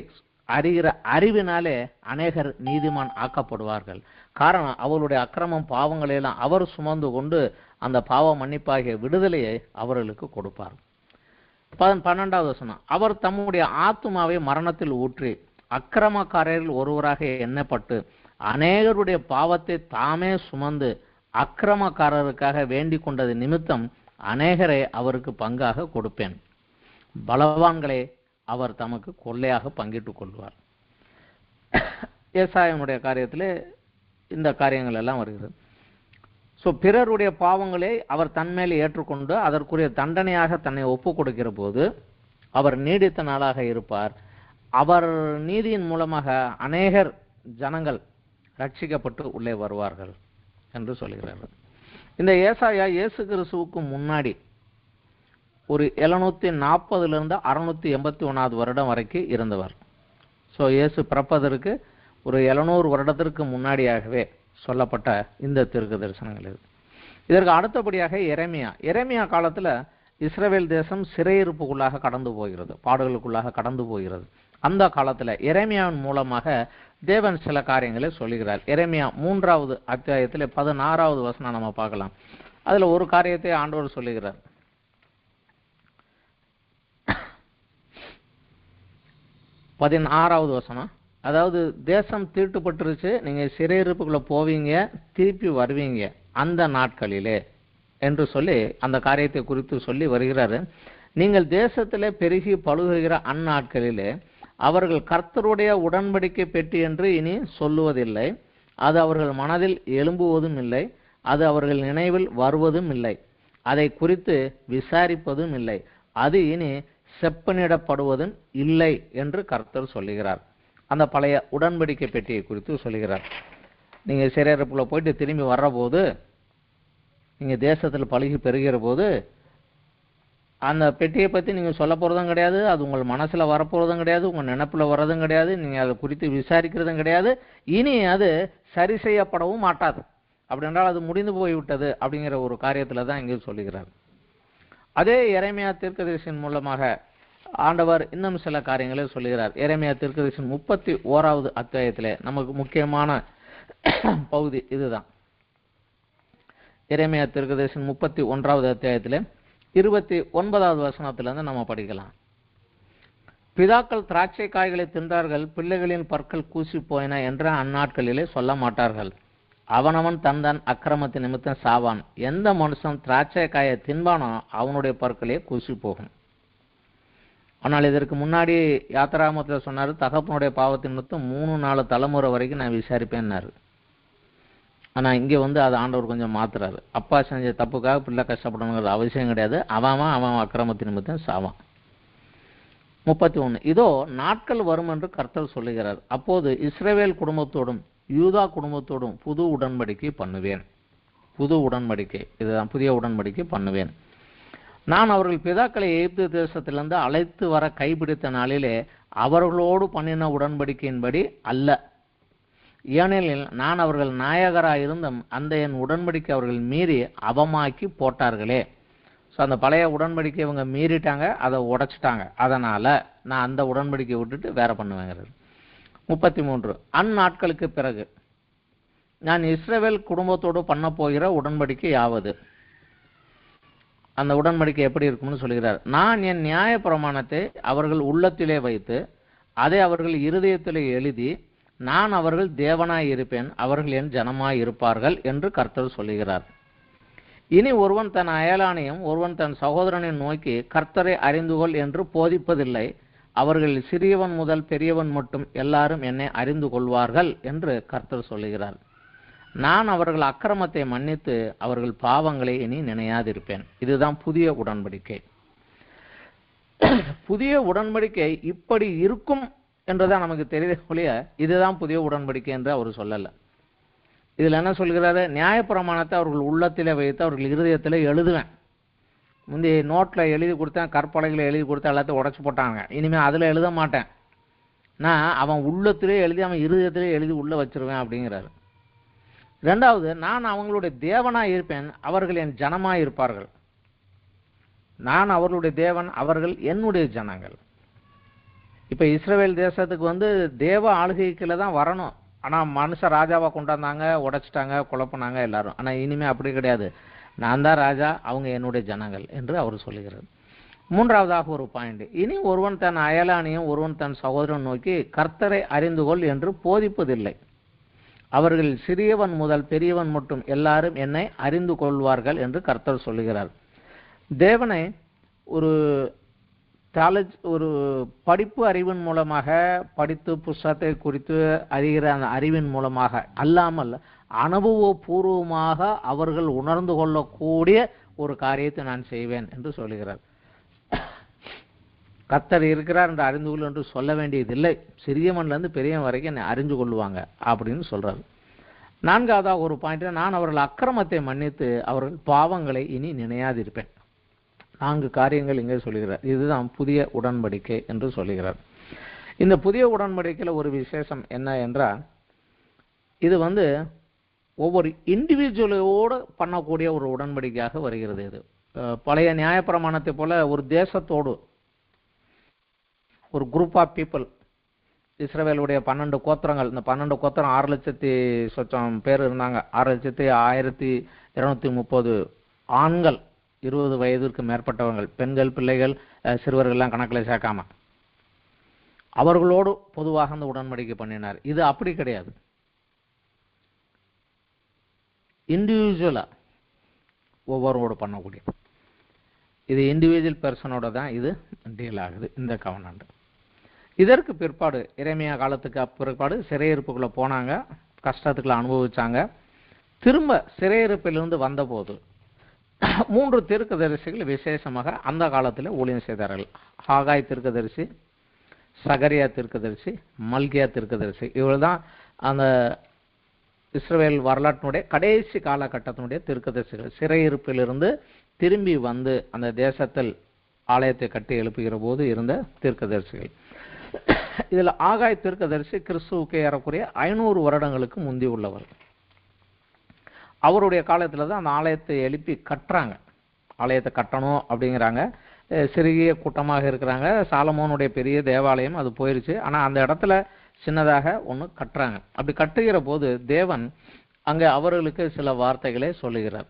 அறிகிற அறிவினாலே அநேகர் நீதிமான் ஆக்கப்படுவார்கள். காரணம், அவர்களுடைய அக்கிரமம் பாவங்களையெல்லாம் அவர் சுமந்து கொண்டு அந்த பாவ மன்னிப்பாகிய விடுதலையை அவர்களுக்கு கொடுப்பார். 12வது வசனம், அவர் தம்முடைய ஆத்துமாவை மரணத்தில் ஊற்றி அக்கிரமக்காரரில் ஒருவராக எண்ணப்பட்டு அநேகருடைய பாவத்தை தாமே சுமந்து அக்கிரமக்காரருக்காக வேண்டிக் கொண்டது நிமித்தம் அநேகரை அவருக்கு பங்காக கொடுப்பேன். பலவான்களே அவர் தமக்கு கொள்ளையாக பங்கிட்டுக் கொள்வார். ஏசாயனுடைய காரியத்திலே இந்த காரியங்கள் எல்லாம் வருகிறது. ஸோ பிறருடைய பாவங்களை அவர் தன்மேல் ஏற்றுக்கொண்டு அதற்குரிய தண்டனையாக தன்னை ஒப்பு கொடுக்கிற போது அவர் நீடித்த நாளாக இருப்பார். அவர் நீதியின் மூலமாக அநேகர் ஜனங்கள் ரட்சிக்கப்பட்டு உள்ளே வருவார்கள் என்று சொல்கிறார்கள். இந்த ஏசாயா இயேசு கிறிஸ்துவுக்கு முன்னாடி ஒரு 740 681 வருடம் வரைக்கும் இருந்தவர். ஸோ இயேசு பிறப்பதற்கு ஒரு 700 வருடத்திற்கு முன்னாடியாகவே சொல்லப்பட்ட இந்த தீர்க்க தரிசனங்கள் இது. இதற்கு அடுத்தபடியாக எரேமியா காலத்தில் இஸ்ரவேல் தேசம் சிறையிருப்புக்குள்ளாக கடந்து போகிறது, பாடுகளுக்குள்ளாக கடந்து போகிறது. அந்த காலத்தில் எரேமியாவின் மூலமாக தேவன் சில காரியங்களை சொல்லுகிறார். எரேமியா 3வது அத்தியாயத்தில் 16வது வசனம் நம்ம பார்க்கலாம். அதில் ஒரு காரியத்தை ஆண்டவர் சொல்லுகிறார். 16வது வசனம், அதாவது தேசம் தீட்டுப்பட்டுருச்சு, நீங்கள் சிறையிருப்புக்குள்ளே போவீங்க, திருப்பி வருவீங்க அந்த நாட்களிலே என்று சொல்லி அந்த காரியத்தை குறித்து சொல்லி வருகிறாரு. நீங்கள் தேசத்திலே பெருகி பழுகுகிற அந்நாட்களிலே அவர்கள் கர்த்தருடைய உடன்படிக்கை பெட்டி என்று இனி சொல்லுவதில்லை. அது அவர்கள் மனதில் எழும்புவதும் இல்லை, அது அவர்கள் நினைவில் வருவதும் இல்லை, அதை குறித்து விசாரிப்பதும் இல்லை, அது இனி செப்பனிடப்படுவதும் இல்லை என்று கர்த்தர் சொல்லுகிறார். அந்த பழைய உடன்படிக்கை பெட்டியை குறித்து சொல்லுகிறார். நீங்கள் சிறையிருப்புக்குள்ள போயிட்டு திரும்பி வர்ற போது, நீங்கள் தேசத்தில் பழுகி பெறுகிற போது அந்த பெட்டியை பற்றி நீங்கள் சொல்ல போகிறதும் கிடையாது, அது உங்கள் மனசில் வரப்போகிறதும் கிடையாது, உங்கள் நினைப்பில் வர்றதும் கிடையாது, நீங்கள் அதை குறித்து விசாரிக்கிறதும் கிடையாது, இனி அது சரி செய்யப்படவும் மாட்டாது. அப்படி என்றால் அது முடிந்து போய்விட்டது அப்படிங்கிற ஒரு காரியத்தில் தான் இங்கே சொல்லுகிறார். அதே எரேமியா தீர்க்கதரிசியின் மூலமாக ஆண்டவர் இன்னும் சில காரியங்களை சொல்லுகிறார். எரேமியா தீர்க்கதரிசியின் 31வது அத்தியாயத்திலே நமக்கு முக்கியமான பகுதி இதுதான். எரேமியா தீர்க்கதரிசியின் 31வது அத்தியாயத்திலே 29வது வசனத்திலிருந்து நம்ம படிக்கலாம். பிதாக்கள் திராட்சை காய்களை தின்றார்கள், பிள்ளைகளின் பற்கள் கூசி போயின என்ற அந்நாட்களிலே சொல்ல மாட்டார்கள். அவனவன் தன் அக்கிரமத்தின் நிமித்தம் சாவான். எந்த மனுஷன் திராட்சை காயை தின்பானோ அவனுடைய பற்களே கூசி போகும். ஆனால் இதற்கு முன்னாடி யாத்திராமத்தில் சொன்னார், தகப்பனுடைய பாவத்தின் நிமித்தம் 3-4 தலைமுறை வரைக்கும் நான் விசாரிப்பேன்னாரு. ஆனால் இங்கே அது ஆண்டவர் கொஞ்சம் மாத்துறாரு. அப்பா செஞ்ச தப்புக்காக பிள்ளை கஷ்டப்படணுங்கிறது அவசியம் கிடையாது. அவன் அக்கிரமத்தின் நிமித்தம் சாவான். 31, இதோ நாட்கள் வரும் என்று கர்த்தர் சொல்லுகிறார். அப்போது இஸ்ரவேல் குடும்பத்தோடும் யூதா குடும்பத்தோடும் புது உடன்படிக்கை பண்ணுவேன். புது உடன்படிக்கை, இதுதான் புதிய உடன்படிக்கை பண்ணுவேன். நான் அவர்கள் பிதாக்களை எகிப்து தேசத்திலிருந்து அழைத்து வர கைப்பிடித்த நாளிலே அவர்களோடு பண்ணின உடன்படிக்கையின்படி அல்ல. ஏனெனில் நான் அவர்கள் நாயகராயிருந்தும் அந்த என் உடன்படிக்கை அவர்கள் மீறி அவமாக்கி போட்டார்களே. ஸோ அந்த பழைய உடன்படிக்கை இவங்க மீறிட்டாங்க, அதை உடைச்சிட்டாங்க. அதனால் நான் அந்த உடன்படிக்கையை விட்டுட்டு வேற பண்ணுவேங்கிறது. 33, அந்நாட்களுக்கு பிறகு நான் இஸ்ரவேல் குடும்பத்தோடு பண்ண போகிற உடன்படிக்கை யாவது. அந்த உடன்படிக்கை எப்படி இருக்கும்னு சொல்கிறார். நான் என் நியாய பிரமாணத்தை அவர்கள் உள்ளத்திலே வைத்து அதை அவர்கள் இருதயத்திலே எழுதி நான் அவர்கள் தேவனாய் இருப்பேன், அவர்கள் என் ஜனமாய் இருப்பார்கள் என்று கர்த்தர் சொல்லுகிறார். இனி ஒருவன் தன் அயலானையும் ஒருவன் தன் சகோதரனை நோக்கி கர்த்தரை அறிந்துகொள் என்று போதிப்பதில்லை. அவர்கள் சிறியவன் முதல் பெரியவன் மட்டும் எல்லாரும் என்னை அறிந்து கொள்வார்கள் என்று கர்த்தர் சொல்லுகிறார். நான் அவர்கள் அக்கிரமத்தை மன்னித்து அவர்கள் பாவங்களை இனி நினையாதிருப்பேன். இதுதான் புதிய உடன்படிக்கை. புதிய உடன்படிக்கை இப்படி இருக்கும் என்றுதான் நமக்கு தெரியுதே ஒழிய இதுதான் புதிய உடன்படிக்கை என்று அவர் சொல்லல. இதுல என்ன சொல்கிறாரு? நியாயப்பிரமாணத்தை அவர்கள் உள்ளத்திலே வைத்து அவர்கள் இருதயத்திலே எழுதுவேன். முந்தைய நோட்ல எழுதி கொடுத்தேன், கற்பலகைகளை எழுதி கொடுத்தேன், எல்லாத்தையும் உடைச்சு போட்டாங்க. இனிமே அதுல எழுத மாட்டேன், நான் அவன் உள்ளத்திலே எழுதி அவன் இருதயத்திலே எழுதி உள்ள வச்சிருவேன் அப்படிங்கிறாரு. இரண்டாவது, நான் அவங்களுடைய தேவனா இருப்பேன், அவர்கள் என் ஜனமா இருப்பார்கள். நான் அவர்களுடைய தேவன், அவர்கள் என்னுடைய ஜனங்கள். இப்ப இஸ்ரவேல் தேசத்துக்கு தேவ ஆளுகைக்குள்ள தான் வரணும். ஆனா மனுஷ ராஜாவா கொண்டாந்தாங்க, உடைச்சிட்டாங்க, குழப்பினாங்க எல்லாரும். ஆனா இனிமே அப்படி கிடையாது, நான் தான் ராஜா, அவங்க என்னுடைய ஜனங்கள் என்று அவர் சொல்லுகிறார். மூன்றாவதாக ஒரு பாயிண்ட், இனி ஒருவன் தன் அயலானையும் ஒருவன் தன் சகோதரன் நோக்கி கர்த்தரை அறிந்து கொள் என்று போதிப்பதில்லை. அவர்கள் சிறியவன் முதல் பெரியவன் மட்டும் எல்லாரும் என்னை அறிந்து கொள்வார்கள் என்று கர்த்தர் சொல்லுகிறார். தேவனை ஒரு ஒரு படிப்பு அறிவின் மூலமாக படித்து புஸ்தகத்தை குறித்து அறிகிற அந்த அறிவின் மூலமாக அல்லாமல் அனுபவபூர்வமாக அவர்கள் உணர்ந்து கொள்ளக்கூடிய ஒரு காரியத்தை நான் செய்வேன் என்று சொல்லுகிறார். கர்த்தர் இருக்கிறார் என்று அறிந்து கொள் என்று சொல்ல வேண்டியதில்லை, சிறியவன்ல இருந்து பெரியவன் வரைக்கும் என்னை அறிந்து கொள்வாங்க அப்படின்னு சொல்றாரு. நான்காவதாக ஒரு பாயிண்ட், நான் அவர்கள் அக்கிரமத்தை மன்னித்து அவர்கள் பாவங்களை இனி நினையாதிருப்பேன். 4 காரியங்கள் இங்கே சொல்லுகிறார். இதுதான் புதிய உடன்படிக்கை என்று சொல்லுகிறார். இந்த புதிய உடன்படிக்கையில ஒரு விசேஷம் என்ன என்றால், இது ஒவ்வொரு இண்டிவிஜுவலோடு பண்ணக்கூடிய ஒரு உடன்படிக்கையாக வருகிறது. இது பழைய நியாயப்பிரமாணத்தை போல ஒரு தேசத்தோடு, ஒரு குரூப் ஆஃப் பீப்புள், இஸ்ரவேலுடைய 12 கோத்திரங்கள், இந்த 12 கோத்திரம் 6,00,000 பேர் இருந்தாங்க. 6,1230 ஆண்கள், 20 வயதிற்கு மேற்பட்டவர்கள், பெண்கள் பிள்ளைகள் சிறுவர்கள்லாம் கணக்கில் சேர்க்காம அவர்களோடு பொதுவாக அந்த உடன்படிக்கை பண்ணினார். இது அப்படி கிடையாது, இண்டிவிஜுவலா ஒவ்வொருவோடு பண்ணக்கூடிய, இது இண்டிவிஜுவல் பர்சனோட தான் இது டீல் ஆகுது இந்த கவர்னண்ட். இதற்கு பிற்பாடு இறைமையா காலத்துக்கு பிற்பாடு சிறையிருப்புக்குள்ள போனாங்க, கஷ்டத்துக்குள்ள அனுபவிச்சாங்க. திரும்ப சிறையிருப்பிலிருந்து வந்தபோது 3 தீர்க்கதரிசிகள் விசேஷமாக அந்த காலத்தில் ஊழியம் செய்தார்கள். ஹாகாய் தீர்க்கதரிசி, சகரியா தீர்க்கதரிசி, மல்கியா தீர்க்கதரிசி. இவர்கள் தான் அந்த இஸ்ரவேல் வரலாற்றினுடைய கடைசி காலகட்டத்தினுடைய தீர்க்கதரிசிகள். சிறையிருப்பிலிருந்து திரும்பி வந்து அந்த தேசத்தில் ஆலயத்தை கட்டி எழுப்புகிற போது இருந்த தீர்க்கதரிசிகள். இதுல ஆகாய் தீர்க்கதரிசி கிறிஸ்துவுக்கு ஏறக்குறைய 500 வருடங்களுக்கு முந்தி உள்ளவர். அவருடைய காலத்துல தான் அந்த ஆலயத்தை எழுப்பி கட்டுறாங்க. ஆலயத்தை கட்டணும் அப்படிங்கிறாங்க. சிறிய கூட்டமாக இருக்கிறாங்க. சாலமோனுடைய பெரிய தேவாலயம் அது போயிருச்சு. ஆனா அந்த இடத்துல சின்னதாக ஒன்று கட்டுறாங்க. அப்படி கட்டுகிற போது தேவன் அங்க அவர்களுக்கு சில வார்த்தைகளை சொல்லுகிறார்.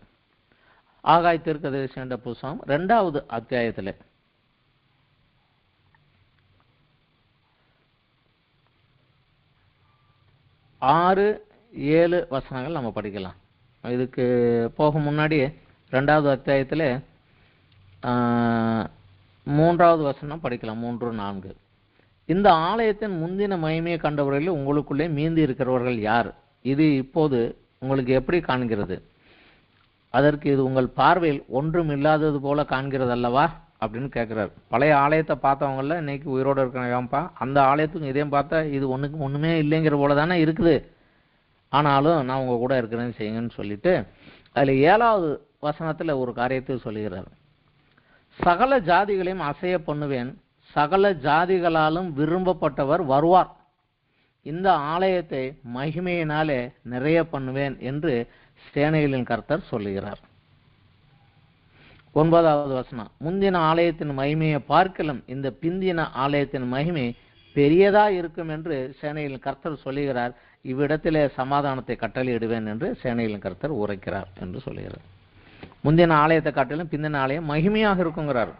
ஆகாய் தீர்க்கதரிசி என்ற புத்தகம் 2வது அத்தியாயத்தில் 6-7 வசனங்கள் நம்ம படிக்கலாம். இதுக்கு போக முன்னாடி 2வது அத்தியாயத்தில் 3வது வசனம் படிக்கலாம். 3-4. இந்த ஆலயத்தின் முந்தின மகிமையை கண்டவர்களில் உங்களுக்குள்ளே மீந்தி இருக்கிறவர்கள் யார்? இது இப்போது உங்களுக்கு எப்படி காண்கிறது? அதற்கு இது உங்கள் பார்வையில் ஒன்றும் இல்லாதது போல காண்கிறது அல்லவா அப்படின்னு கேட்கிறார். பழைய ஆலயத்தை பார்த்தவங்கள இன்னைக்கு உயிரோடு இருக்கிறாங்கப்பா, அந்த ஆலயத்துக்கும் இதையும் பார்த்தா இது ஒண்ணுமே இல்லைங்கிற போல தானே இருக்குது, ஆனாலும் நான் உங்க கூட இருக்கிறேன்னு செய்யுங்கன்னு சொல்லிட்டு அதுல 7வது வசனத்துல ஒரு காரியத்தை சொல்லுகிறார். சகல ஜாதிகளையும் அசைய பண்ணுவேன், சகல ஜாதிகளாலும் விரும்பப்பட்டவர் வருவார், இந்த ஆலயத்தை மகிமையினாலே நிறைய பண்ணுவேன் என்று சேனைகளின் கர்த்தர் சொல்லுகிறார். 9வது வசனம், முந்தின ஆலயத்தின் மகிமையை பார்க்கலாம் இந்த பிந்தின ஆலயத்தின் மகிமை பெரியதா இருக்கும் என்று சேனைகளின் கர்த்தர் சொல்லுகிறார், இவ்விடத்திலே சமாதானத்தை கட்டளையிடுவேன் என்று சேனைகளின் கர்த்தர் உரைக்கிறார் என்று சொல்லுகிறார். முந்தின ஆலயத்தை காட்டிலும் பிந்தின ஆலயம் மகிமையாக இருக்குங்கிறார்.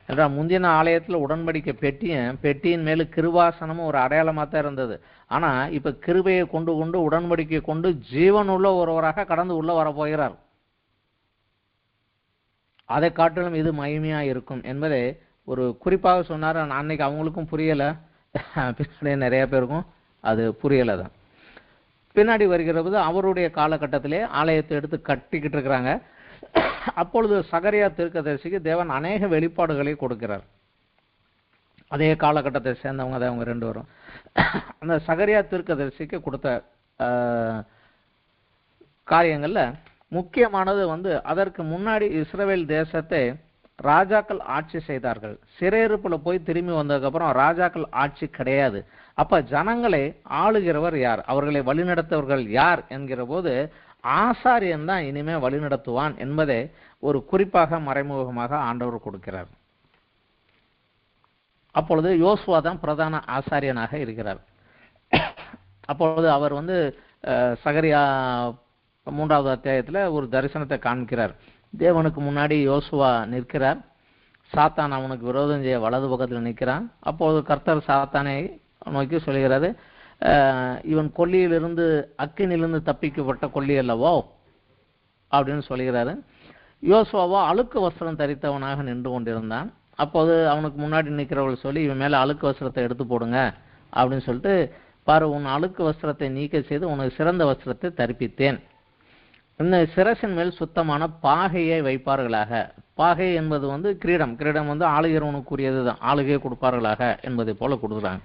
என்றால் முந்தின ஆலயத்தில் உடன்படிக்கை பெட்டியின் மேலு கிருபாசனமும் ஒரு அடையாளமாக தான் இருந்தது. ஆனா இப்ப கிருபையை கொண்டு உடன்படிக்கை கொண்டு ஜீவனுள்ள ஒருவராக கடந்து உள்ள வரப்போகிறார். அதை காட்டிலும் இது மகிமையா இருக்கும் என்பதை ஒரு குறிப்பாக சொன்னார். அன்னைக்கு அவங்களுக்கும் புரியல, பின்னாடி நிறைய பேருக்கும் அது புரியல தான். பின்னாடி வருகிற போது அவருடைய காலகட்டத்திலே ஆலயத்தை எடுத்து கட்டிக்கிட்டு இருக்கிறாங்க. அப்பொழுது சகரியா தீர்க்கதரிசிக்கு தேவன் அநேக வெளிப்பாடுகளை கொடுக்கிறார். அதே காலகட்டத்தை சேர்ந்தவங்க தான் அவங்க 2 பேரும். அந்த சகரியா தீர்க்கதரிசிக்கு கொடுத்த காரியங்கள்ல முக்கியமானது அதற்கு முன்னாடி இஸ்ரவேல் தேசத்தை ராஜாக்கள் ஆட்சி செய்தார்கள். சிறையிருப்புல போய் திரும்பி வந்ததுக்கு அப்புறம் ராஜாக்கள் ஆட்சி கிடையாது. அப்ப ஜனங்களை ஆளுகிறவர் யார், அவர்களை வழிநடத்தவர்கள் யார் என்கிற போது ஆசாரியன் தான் இனிமே வழிநடத்துவான் என்பதை ஒரு குறிப்பாக மறைமுகமாக ஆண்டவர் கொடுக்கிறார். அப்பொழுது யோசுவா தான் பிரதான ஆசாரியனாக இருக்கிறார். அப்பொழுது அவர் சகரியா 3வது அத்தியாயத்துல ஒரு தரிசனத்தை காண்கிறார். தேவனுக்கு முன்னாடி யோசுவா நிற்கிறார். சாத்தான் அவனுக்கு விரோதம் செய்ய வலது பக்கத்தில் நிற்கிறான். அப்போது கர்த்தர் சாத்தானை நோக்கி சொல்கிறாரு, இவன் கொல்லியிலிருந்து அக்கினிலிருந்து தப்பிக்கப்பட்ட கொல்லி அல்லவோ அப்படின்னு சொல்கிறாரு. யோசுவாவோ அழுக்கு வஸ்திரம் தரித்தவனாக நின்று கொண்டிருந்தான். அப்போது அவனுக்கு முன்னாடி நிற்கிறவர்கள் சொல்லி, இவன் மேல அழுக்கு வஸ்திரத்தை எடுத்து போடுங்க அப்படின்னு சொல்லிட்டு, பாரு, உன் அழுக்கு வஸ்திரத்தை நீக்க செய்து உனக்கு சிறந்த வஸ்திரத்தை தரிப்பித்தேன். இந்த சிரசின் மேல் சுத்தமான பாகையை வைப்பார்களாக. பாகை என்பது கிரீடம். கிரீடம் ஆளுகிறவனுக்குரியது தான். ஆளுகையை கொடுப்பார்களாக என்பதை போல கொடுக்குறாங்க.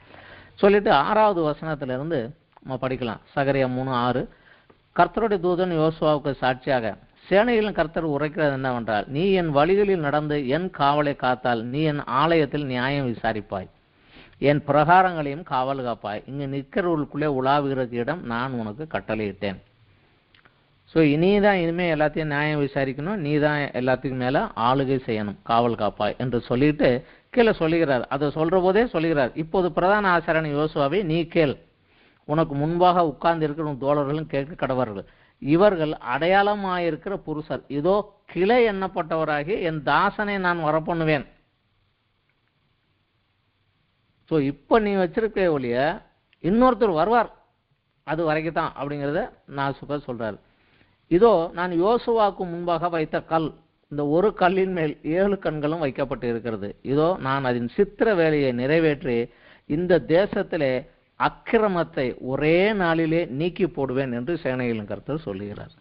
சொல்லிட்டு 6வது வசனத்திலிருந்து நம்ம படிக்கலாம். சகரியா 3:6. கர்த்தருடைய தூதன் யோசுவாவுக்கு சாட்சியாக, சேனைகளின் கர்த்தர் உரைக்கிறது என்னவென்றால், நீ என் வழிகளில் நடந்து என் காவலை காத்தால் நீ என் ஆலயத்தில் நியாயம் விசாரிப்பாய், என் பிரகாரங்களையும் காவல் காப்பாய். இங்கு நிற்கிறவர்களுக்குள்ளே உலாவுகிறதுக்கு இடம் நான் உனக்கு கட்டளையிட்டேன். ஸோ நீதான் இனிமே எல்லாத்தையும் நியாயம் விசாரிக்கணும், நீ தான் எல்லாத்துக்கும் மேல ஆளுகை செய்யணும், காவல் காப்பாய் என்று சொல்லிட்டு கீழே சொல்லுகிறார். அதை சொல்ற போதே சொல்லுகிறார், இப்போது பிரதான ஆசாரியன் யோசுவாவை நீ கேள், உனக்கு முன்பாக உட்கார்ந்து இருக்கிற உன் தோழர்களும் கேட்க கடவர்கள், இவர்கள் அடையாளமாயிருக்கிற புருஷர், இதோ கிளை எண்ணப்பட்டவராகி என் தாசனை நான் வரப்பண்ணுவேன். ஸோ இப்போ நீ வச்சிருக்க ஒழிய இன்னொருத்தர் வருவார், அது வரைக்கும் தான் அப்படிங்கிறத நான் சொல்றாரு. இதோ நான் யோசுவாவுக்கு முன்பாக வைத்த கல், இந்த ஒரு கல்லின் மேல் 7 கண்களும் வைக்கப்பட்டு இருக்கிறது. இதோ நான் அதன் சித்திர வேலையை நிறைவேற்றி இந்த தேசத்திலே அக்கிரமத்தை ஒரே நாளிலே நீக்கி போடுவேன் என்று சேனைகளின் கர்த்தர் சொல்லுகிறார்.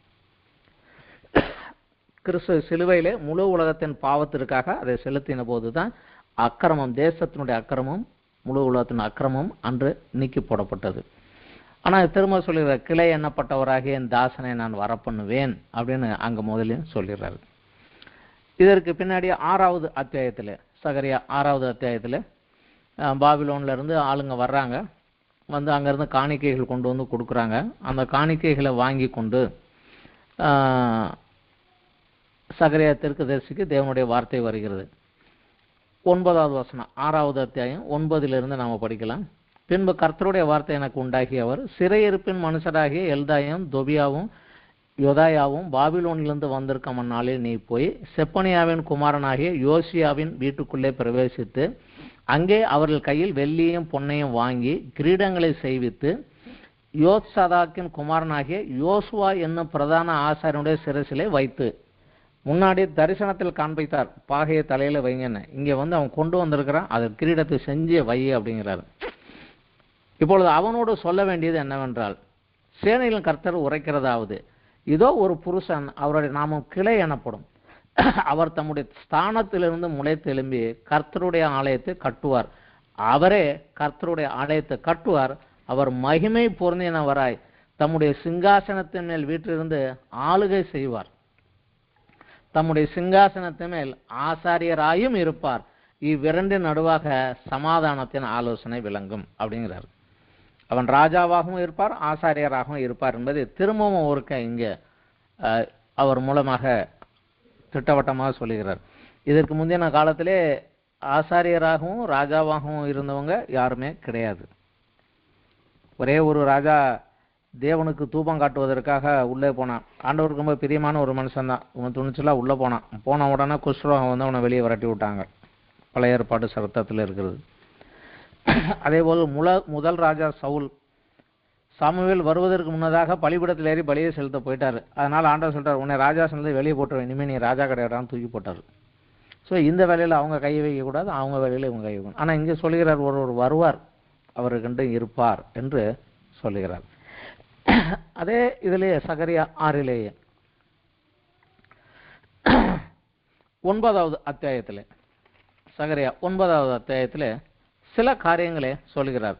கிறிஸ்து சிலுவையிலே முழு உலகத்தின் பாவத்திற்காக அதை செலுத்தின போதுதான் அக்கிரமம், தேசத்தினுடைய அக்கிரமம், முழு உலகத்தின் அக்கிரமம் அன்று நீக்கி போடப்பட்டது. ஆனால் திரும்ப சொல்லுகிற, கிளை எண்ணப்பட்டவராகிய என் தாசனை நான் வரப்பண்ணுவேன் அப்படின்னு அங்க முதலில் சொல்லிடுறாரு. இதற்கு பின்னாடி 6வது அத்தியாயத்தில், சகரியா 6வது அத்தியாயத்தில் பாபிலோன்ல இருந்து ஆளுங்க வர்றாங்க. அங்கேருந்து காணிக்கைகள் கொண்டு கொடுக்குறாங்க. அந்த காணிக்கைகளை வாங்கி கொண்டு சகரியா தீர்க்கதரிசிக்கு தேவனுடைய வார்த்தை வருகிறது. 9வது வசனம், 6வது அத்தியாயம் 9லிருந்து நாம படிக்கலாம். பின்பு கர்த்தருடைய வார்த்தை எனக்கு உண்டாகியவர், சிறையிருப்பின் மனுஷராகிய எல்தாயும் தொபியாவும் யோதாயாவும் பாபிலோனிலிருந்து வந்திருக்கும் அந்நாளில் நீ போய் செப்பனியாவின் குமாரனாகிய யோசியாவின் வீட்டுக்குள்ளே பிரவேசித்து அங்கே அவர்கள் கையில் வெள்ளியும் பொன்னையும் வாங்கி கிரீடங்களை செய்வித்து யோத்சதாக்கின் குமாரனாகிய யோசுவா என்னும் பிரதான ஆசாரியனுடைய சிரசிலே வைத்து, முன்னாடி தரிசனத்தில் காண்பித்தார், பாகையை தலையில வைங்கன்னு. இங்க அவன் கொண்டு வந்திருக்கிறான், அதை கிரீடத்தை செஞ்சு வை அப்படிங்கிறார். இப்பொழுது அவனோடு சொல்ல வேண்டியது என்னவென்றால், சேனைகளின் கர்த்தர் உரைக்கிறதாவது, இதோ ஒரு புருஷன், அவருடைய நாமம் கிளை எனப்படும், அவர் தம்முடைய ஸ்தானத்திலிருந்து முளைத்து எழும்பி கர்த்தருடைய ஆலயத்தை கட்டுவார். அவரே கர்த்தருடைய ஆலயத்தை கட்டுவார். அவர் மகிமை பொருந்தினவராய் தம்முடைய சிங்காசனத்தின் மேல் வீற்றிருந்து ஆளுகை செய்வார். தம்முடைய சிங்காசனத்தின் மேல் ஆசாரியராயும் இருப்பார். இவ்விரண்டின் நடுவாக சமாதானத்தின் ஆலோசனை விளங்கும் அப்படிங்கிறார். அவன் ராஜாவாகவும் இருப்பார், ஆசாரியராகவும் இருப்பார் என்பது திரும்பவும் ஒருக்க இங்கே அவர் மூலமாக திட்டவட்டமாக சொல்லுகிறார். இதற்கு முந்தின காலத்திலே ஆசாரியராகவும் ராஜாவாகவும் இருந்தவங்க யாருமே கிடையாது. ஒரே ஒரு ராஜா தேவனுக்கு தூபம் காட்டுவதற்காக உள்ளே போனான். ஆண்டவருக்கு ரொம்ப பிரியமான ஒரு மனுஷன் தான். இவன் துணிச்சலா உள்ளே போனான். போன உடனே குஷ்ரோகம் அவனை வெளியே விரட்டி விட்டாங்க. பழைய ஏற்பாடு சட்டத்தில் இருக்கிறது. அதே போல் முதல் ராஜா சவுல், சாமுவேல் வருவதற்கு முன்னதாக பலிபீடத்தில் ஏறி பலியை செலுத்த போயிட்டாரு. அதனால ஆண்டவர் சொல்றாரு, உன்னை ராஜா சொன்னதை வெளியே போட்டுருவேன், இனிமேல் நீ ராஜா கிடையாடான்னு தூக்கி போட்டார். ஸோ இந்த வேலையில் அவங்க கை வைக்கக்கூடாது, அவங்க வேலையில் இவங்க கை வைக்கணும். ஆனால் இங்கே சொல்லுகிறார், ஒருவர் வருவார், அவருக்கென்று இருப்பார் என்று சொல்லுகிறார். அதே இதிலேயே சகரியா 6லேயே 9வது அத்தியாயத்தில், சகரியா 9வது அத்தியாயத்தில் சில காரியங்களை சொல்கிறார்.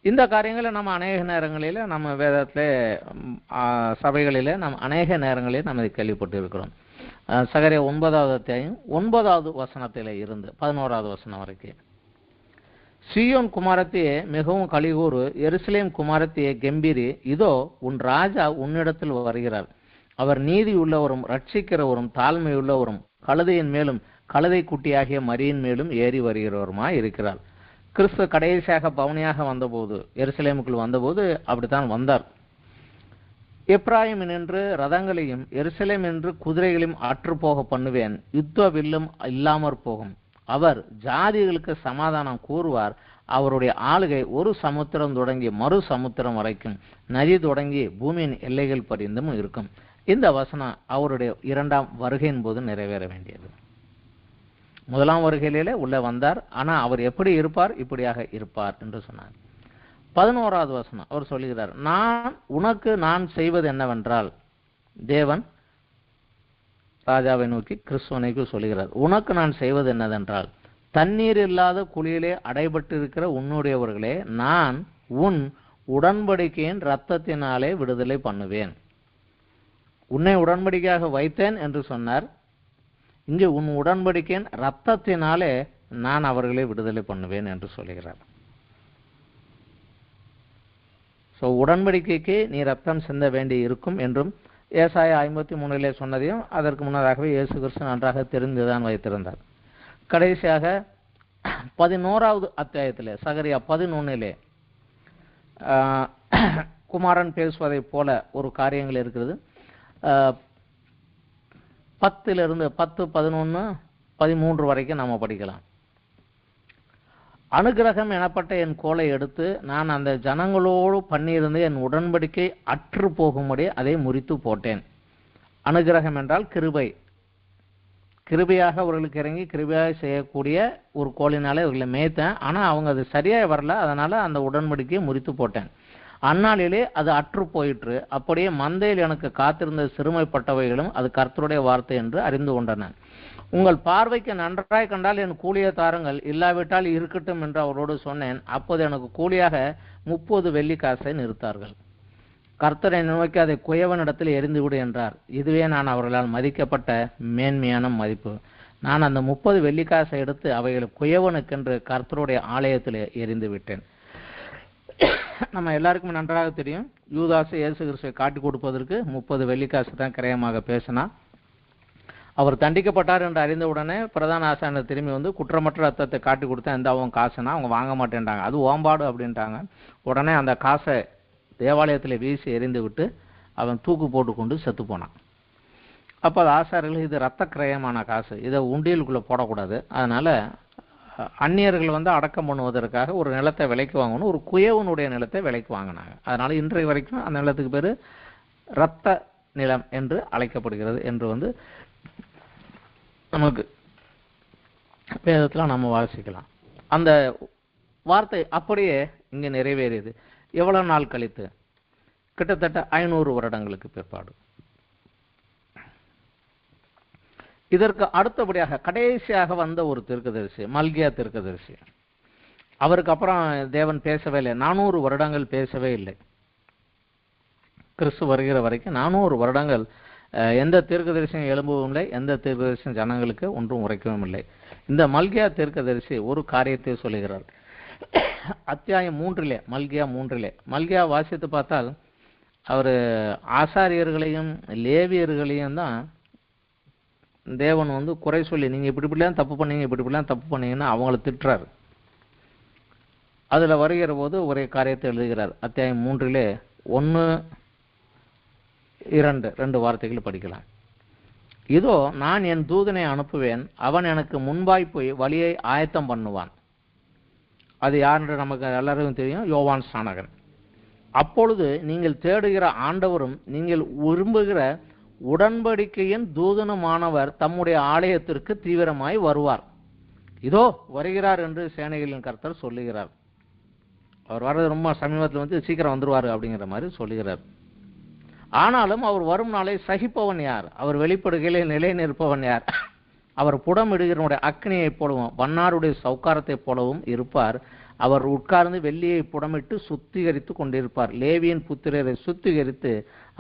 இந்த காரியங்களை நம்ம அநேக நேரங்களில் நம்ம வேதத்திலே சபைகளிலே நம்ம அநேக நேரங்களில் நம்ம இதை கேள்விப்பட்டு இருக்கிறோம். சகரியா 9வது அத்தியாயம் 9வது வசனத்திலே இருந்து 11வது வசனம் வரைக்கும். சீயோன் குமாரத்தியே மிகவும் கலிகூறு, எருசலேம் குமாரத்தியே கெம்பீரி, இதோ உன் ராஜா உன்னிடத்தில் வருகிறார். அவர் நீதி உள்ளவரும் ரட்சிக்கிறவரும் தாழ்மையுள்ளவரும் கழுதையின் மேலும் கழுதை குட்டியாகிய மரியின் மேலும் ஏறி வருகிறவருமாய் இருக்கிறார். கிறிஸ்து கடைசியாக பவனியாக வந்தபோது, எருசலேமுக்குள் வந்தபோது அப்படித்தான் வந்தார். எப்ராயிம் என்று ரதங்களையும் எருசலேம் என்று குதிரைகளையும் அற்று போக பண்ணுவேன், யுத்த வில்லும் இல்லாமற் போகும். அவர் ஜாதிகளுக்கு சமாதானம் கூறுவார். அவருடைய ஆளுகை ஒரு சமுத்திரம் தொடங்கி மறு சமுத்திரம் வரைக்கும், நதி தொடங்கி பூமியின் எல்லைகள் பரிந்தும் இருக்கும். இந்த வசனம் அவருடைய 2ஆம் வருகையின் போது நிறைவேற வேண்டியது. முதலாம் வருகையிலே உள்ள வந்தார், ஆனா அவர் எப்படி இருப்பார்? இப்படியாக இருப்பார் என்று சொன்னார். 11வது வசனம் அவர் சொல்லுகிறார், உனக்கு நான் செய்வது என்னவென்றால், தேவன் ராஜாவை நோக்கி கிறிஸ்துவனுக்கு சொல்லுகிறார், உனக்கு நான் செய்வது என்னதென்றால், தண்ணீர் இல்லாத குழியிலே அடைபட்டிருக்கிற உன்னுடையவர்களே, நான் உன் உடன்படிக்கையின் இரத்தத்தினாலே விடுதலை பண்ணுவேன். உன்னை உடன்படிக்கையாக வைத்தேன் என்று சொன்னார். இங்கே உன் உடன்படிக்கையின் இரத்தத்தினாலே நான் அவர்களை விடுதலை பண்ணுவேன் என்று சொல்லுகிறார். உடன்படிக்கைக்கு நீ ரத்தம் சிந்த வேண்டி இருக்கும் என்றும் ஏசாயா 53 சொன்னதையும் அதற்கு முன்னதாகவே இயேசு கிறிஸ்து நன்றாக தெரிந்துதான் வைத்திருந்தார். கடைசியாக 11வது அத்தியாயத்திலே சகரியா 11 குமாரன் பேசுவதை போல ஒரு காரியங்கள் இருக்கிறது. 10 10, 11, 13 வரைக்கும் நாம படிக்கலாம். அனுகிரகம் எனப்பட்ட என் கோலை எடுத்து நான் அந்த ஜனங்களோடு பண்ணியிருந்த என் உடன்படிக்கை அற்று போகும்படி அதை முறித்து போட்டேன். அனுகிரகம் என்றால் கிருபை. கிருபையாக அவர்களுக்கு இறங்கி கிருபையாக செய்யக்கூடிய ஒரு கோலினாலே அவர்களை மேய்த்தேன். ஆனால் அவங்க அது சரியாக வரல, அதனால அந்த உடன்படிக்கையை முறித்து போட்டேன். அந்நாளிலே அது அற்று போயிற்று. அப்படியே மந்தையில் எனக்கு காத்திருந்த சிறுமைப்பட்டவைகளும் அது கர்த்தருடைய வார்த்தை என்று அறிந்து கொண்டன. உங்கள் பார்வைக்கு நன்றாய் கண்டால் என் கூலியை தாருங்கள், இல்லாவிட்டால் இருக்கட்டும் என்று அவரோடு சொன்னேன். அப்போது எனக்கு கூலியாக 30 வெள்ளிக்காசை நிறுத்தார்கள். கர்த்தரை நோக்கி அதை குயவனிடத்தில் எரிந்துவிடு என்றார். இதுவே நான் அவர்களால் மதிக்கப்பட்ட மேன்மையான மதிப்பு. நான் அந்த 30 வெள்ளிக்காசை எடுத்து அவைகளை குயவனுக்கென்று கர்த்தருடைய ஆலயத்தில் எரிந்து விட்டேன். நம்ம எல்லாருக்கும் நன்றாக தெரியும், யூதாசு இயேசு கிறிஸ்துவை காட்டி கொடுப்பதற்கு 30 வெள்ளிக்காசு தான் கிரயமாக பேசினா. அவர் தண்டிக்கப்பட்டார் என்று அறிந்தவுடனே பிரதான ஆசாரியர் திரும்பி வந்து குற்றமற்ற ரத்தத்தை காட்டி கொடுத்தா எந்த அவங்க காசுனா அவங்க வாங்க மாட்டேன்ட்டாங்க, அது ஓம்பாடு அப்படின்ட்டாங்க. உடனே அந்த காசை தேவாலயத்தில் வீசி எரிந்து விட்டு அவன் தூக்கு போட்டு கொண்டு செத்து போனான். அப்போ அது ஆசாரியர்கள், இது ரத்த கிரயமான காசு, இதை உண்டியலுக்குள்ளே போடக்கூடாது, அதனால அந்நியர்கள் வந்து அடக்கம் பண்ணுவதற்காக ஒரு நிலத்தை விலைக்கு வாங்கணும், ஒரு குயவனுடைய நிலத்தை விலைக்கு வாங்கினாங்க. அதனால இன்றைய வரைக்கும் அந்த நிலத்துக்கு பேர் இரத்த நிலம் என்று அழைக்கப்படுகிறது என்று வந்து நமக்கு வேதத்தில் நம்ம வாசிக்கலாம். அந்த வார்த்தை அப்படியே இங்கே நிறைவேறியது. எவ்வளவு நாள் கழித்து? கிட்டத்தட்ட 500 வருடங்களுக்கு பிற்பாடு. இதற்கு அடுத்தபடியாக கடைசியாக வந்த ஒரு தீர்க்கதரிசி, மல்கியா தீர்க்கதரிசி. அவருக்கு அப்புறம் தேவன் பேசவே இல்லை, 400 வருடங்கள் பேசவே இல்லை. கிறிஸ்து வருகிற வரைக்கும் 400 வருடங்கள் எந்த தீர்க்கதரிசியும் எழும்பவும் இல்லை, எந்த தீர்க்கதரிசியும் ஜனங்களுக்கு ஒன்றும் உரைக்கவும் இல்லை. இந்த மல்கியா தீர்க்கதரிசி ஒரு காரியத்தை சொல்லுகிறார். அத்தியாயம் 3 மல்கியா 3 மல்கியா வாசித்து பார்த்தால் அவர் ஆசாரியர்களையும் லேவியர்களையும் தான் தேவன் வந்து குறை சொல்லி, நீங்க இப்படிலாம் தப்பு பண்ணீங்க, இப்படிலாம் தப்பு பண்ணீங்கன்னா அவங்கள திட்டுறாரு. அதுல வருகிற போது ஒரே காரியத்தை எழுதுகிறார். அத்தியாயம் 3 1, 2 வார்த்தைகள் படிக்கலாம். இதோ நான் என் தூதனை அனுப்புவேன், அவன் எனக்கு முன்பாய் போய் வழியை ஆயத்தம் பண்ணுவான். அது யார் என்று நமக்கு எல்லாருக்கும் தெரியும், யோவான் ஸ்நானகன். அப்பொழுது நீங்கள் தேடுகிற ஆண்டவரும் நீங்கள் விரும்புகிற உடன்படிக்கையின் தூதனுமானவர் தம்முடைய ஆலயத்திற்கு தீவிரமாய் வருவார். இதோ வருகிறார் என்று சேனைகளின் கர்த்தர் சொல்லுகிறார். அவர் வர்றது ரொம்ப சமீபத்தில் வந்து சீக்கிரம் வந்துருவார் அப்படிங்கிற மாதிரி சொல்லுகிறார். ஆனாலும் அவர் வரும் நாளை சகிப்பவன் யார்? அவர் வெளிப்படுகையிலே நிலை நிற்பவன் யார்? அவர் புடமிடுகிறனுடைய அக்னியைப் போலவும் வண்ணாருடைய சவுக்காரத்தைப் போலவும் இருப்பார். அவர் உட்கார்ந்து வெள்ளியை புடமிட்டு சுத்திகரித்து கொண்டிருப்பார். லேவியின் புத்திரரை சுத்திகரித்து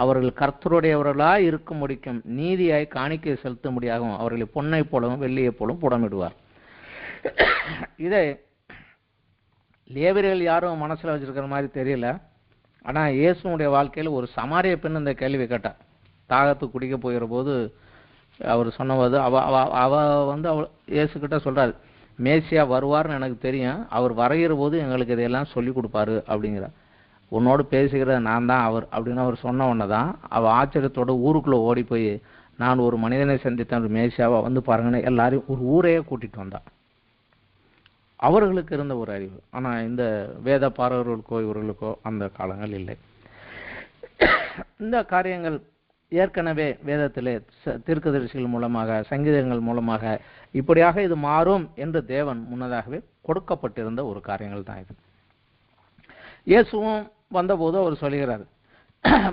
அவர்கள் கர்த்தருடையவர்களாய் இருக்க முடிக்கும் நீதியாய் காணிக்கை செலுத்த முடியாகும் அவர்களை பொன்னை போலவும் வெள்ளியை போலவும் புடமிடுவார். இதை லேவியர்கள் யாரும் மனசுல வச்சிருக்கிற மாதிரி தெரியல. ஆனா இயேசுனுடைய வாழ்க்கையில் ஒரு சமாரிய பெண் இந்த கேள்வி கேட்டா. தாகத்து குடிக்க போகிற போது அவர் சொன்னபோது அவ இயேசு கிட்ட சொல்றாரு, மேசியா வருவார்னு எனக்கு தெரியும், அவர் வரைகிற போது எங்களுக்கு இதையெல்லாம் சொல்லி கொடுப்பாரு அப்படிங்கிற. உன்னோடு பேசுகிற நான் தான் அவர் அப்படின்னு அவர் சொன்ன உடனே தான் அவள் ஆச்சரியத்தோட ஊருக்குள்ளே ஓடி போய், நான் ஒரு மனிதனை சந்தித்த மேசியாவை வந்து பாருங்கன்னு எல்லாரையும் ஒரு ஊரையே கூட்டிட்டு வந்தான். அவர்களுக்கு இருந்த ஒரு அறிவு. ஆனால் இந்த வேத பாரகர்களுக்கோ இவர்களுக்கோ அந்த காலங்கள் இல்லை. இந்த காரியங்கள் ஏற்கனவே வேதத்திலே தீர்க்கதரிசிகள் மூலமாக சங்கீதங்கள் மூலமாக இப்படியாக இது மாறும் என்று தேவன் முன்னதாகவே கொடுக்கப்பட்டிருந்த ஒரு காரியங்கள் தான் இது. இயேசுவும் வந்தபோது அவர் சொல்லுகிறார்,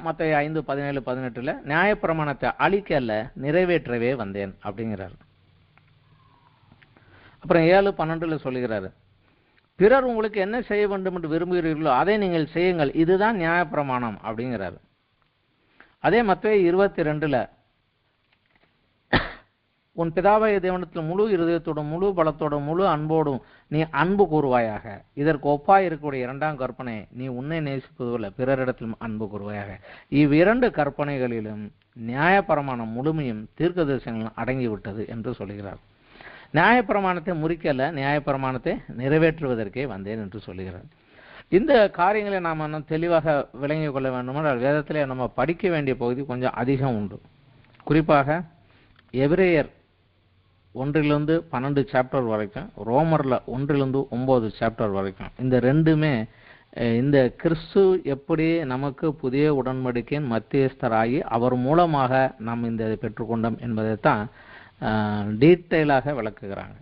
மத்தேயு 5:17-18 நியாயப்பிரமாணத்தை அழிக்க அல்ல நிறைவேற்றவே வந்தேன் அப்படிங்கிறார். அப்புறம் 7:12 சொல்லுகிறாரு, பிறர் உங்களுக்கு என்ன செய்ய வேண்டும் என்று விரும்புகிறீர்களோ அதை நீங்கள் செய்யுங்கள், இதுதான் நியாயப்பிரமாணம் அப்படிங்கிறாரு. அதே மத்தேயு 22 உன் பிதாவாகிய தேவனிடத்தில் முழு இருதயத்தோடும் முழு பலத்தோடும் முழு அன்போடும் நீ அன்பு கூறுவாயாக. இதற்கு ஒப்பாய் இருக்கக்கூடிய 2ஆம் கற்பனை, நீ உன்னை நேசிப்பதுள்ள பிறரிடத்திலும் அன்பு கூறுவாயாக. இவ்விரண்டு கற்பனைகளிலும் நியாயப்பிரமாணம் முழுமையும் தீர்க்கதரிசனங்களும் அடங்கிவிட்டது என்று சொல்லுகிறார். நியாயப்பிரமாணத்தை முறிக்கல, நியாயப்பிரமாணத்தை நிறைவேற்றுவதற்கே வந்தேன் என்று சொல்லுகிறார். இந்த காரியங்களை நாம் இன்னும் தெளிவாக விளங்கிக் கொள்ள வேண்டுமென்றால் வேதத்திலே நம்ம படிக்க வேண்டிய பகுதி கொஞ்சம் அதிகம் உண்டு. குறிப்பாக எபிரேயர் 1-12 சாப்டர் வரைக்கும், ரோமர்ல 1-9 சாப்டர் வரைக்கும், இந்த ரெண்டுமே இந்த கிறிஸ்து எப்படி நமக்கு புதிய உடன்படிக்கையின் மத்தியஸ்தராகி அவர் மூலமாக நாம் இந்த பெற்றுக்கொண்டோம் என்பதைத்தான் டீட்டெயிலாக விளக்குகிறாங்க.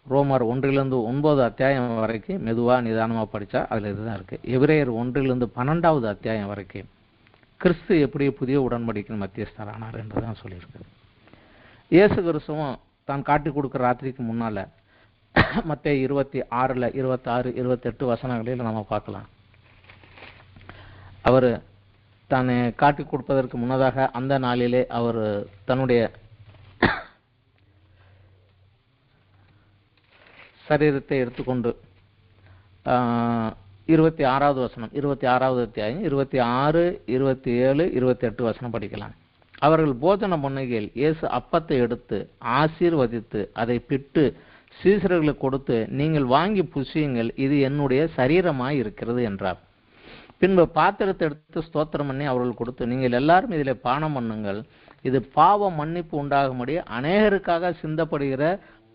ரோமர் 1-9 அத்தியாயம் வரைக்கும் மெதுவா நிதானமா படிச்சா அதுல இதுதான் இருக்கு. எபிரேயர் 1-12 அத்தியாயம் வரைக்கும் கிறிஸ்து எப்படி புதிய உடன்படிக்கையின் மத்தியஸ்தரானார் என்றுதான் சொல்லியிருக்கு. இயேசு கிறிஸ்துவும் தான் காட்டி கொடுக்கிற ராத்திரிக்கு முன்னால மத்தேயு 26, 26, 28 வசனங்களில் நம்ம பார்க்கலாம். அவர் தன்னை காட்டி கொடுப்பதற்கு முன்னதாக அந்த நாளிலே அவர் தன்னுடைய சரீரத்தை எடுத்துக்கொண்டு 26வது வசனம், 26வது அத்தியாயம் 26, 27, 28 வசனம் படிக்கலாம். அவர்கள் போஜனம் பண்ணுகையில் இயேசு அப்பத்தை எடுத்து ஆசீர்வதித்து அதை பிட்டு சீசர்களுக்கு கொடுத்து, நீங்கள் வாங்கி புசியுங்கள், இது என்னுடைய சரீரமாய் இருக்கிறது என்றார். பின்பு பாத்திரத்தை எடுத்து ஸ்தோத்திரம் பண்ணி அவர்கள் கொடுத்து, நீங்கள் எல்லாரும் இதிலே பானம் பண்ணுங்கள், இது பாவ மன்னிப்பு உண்டாகும்படி அநேகருக்காக சிந்தப்படுகிற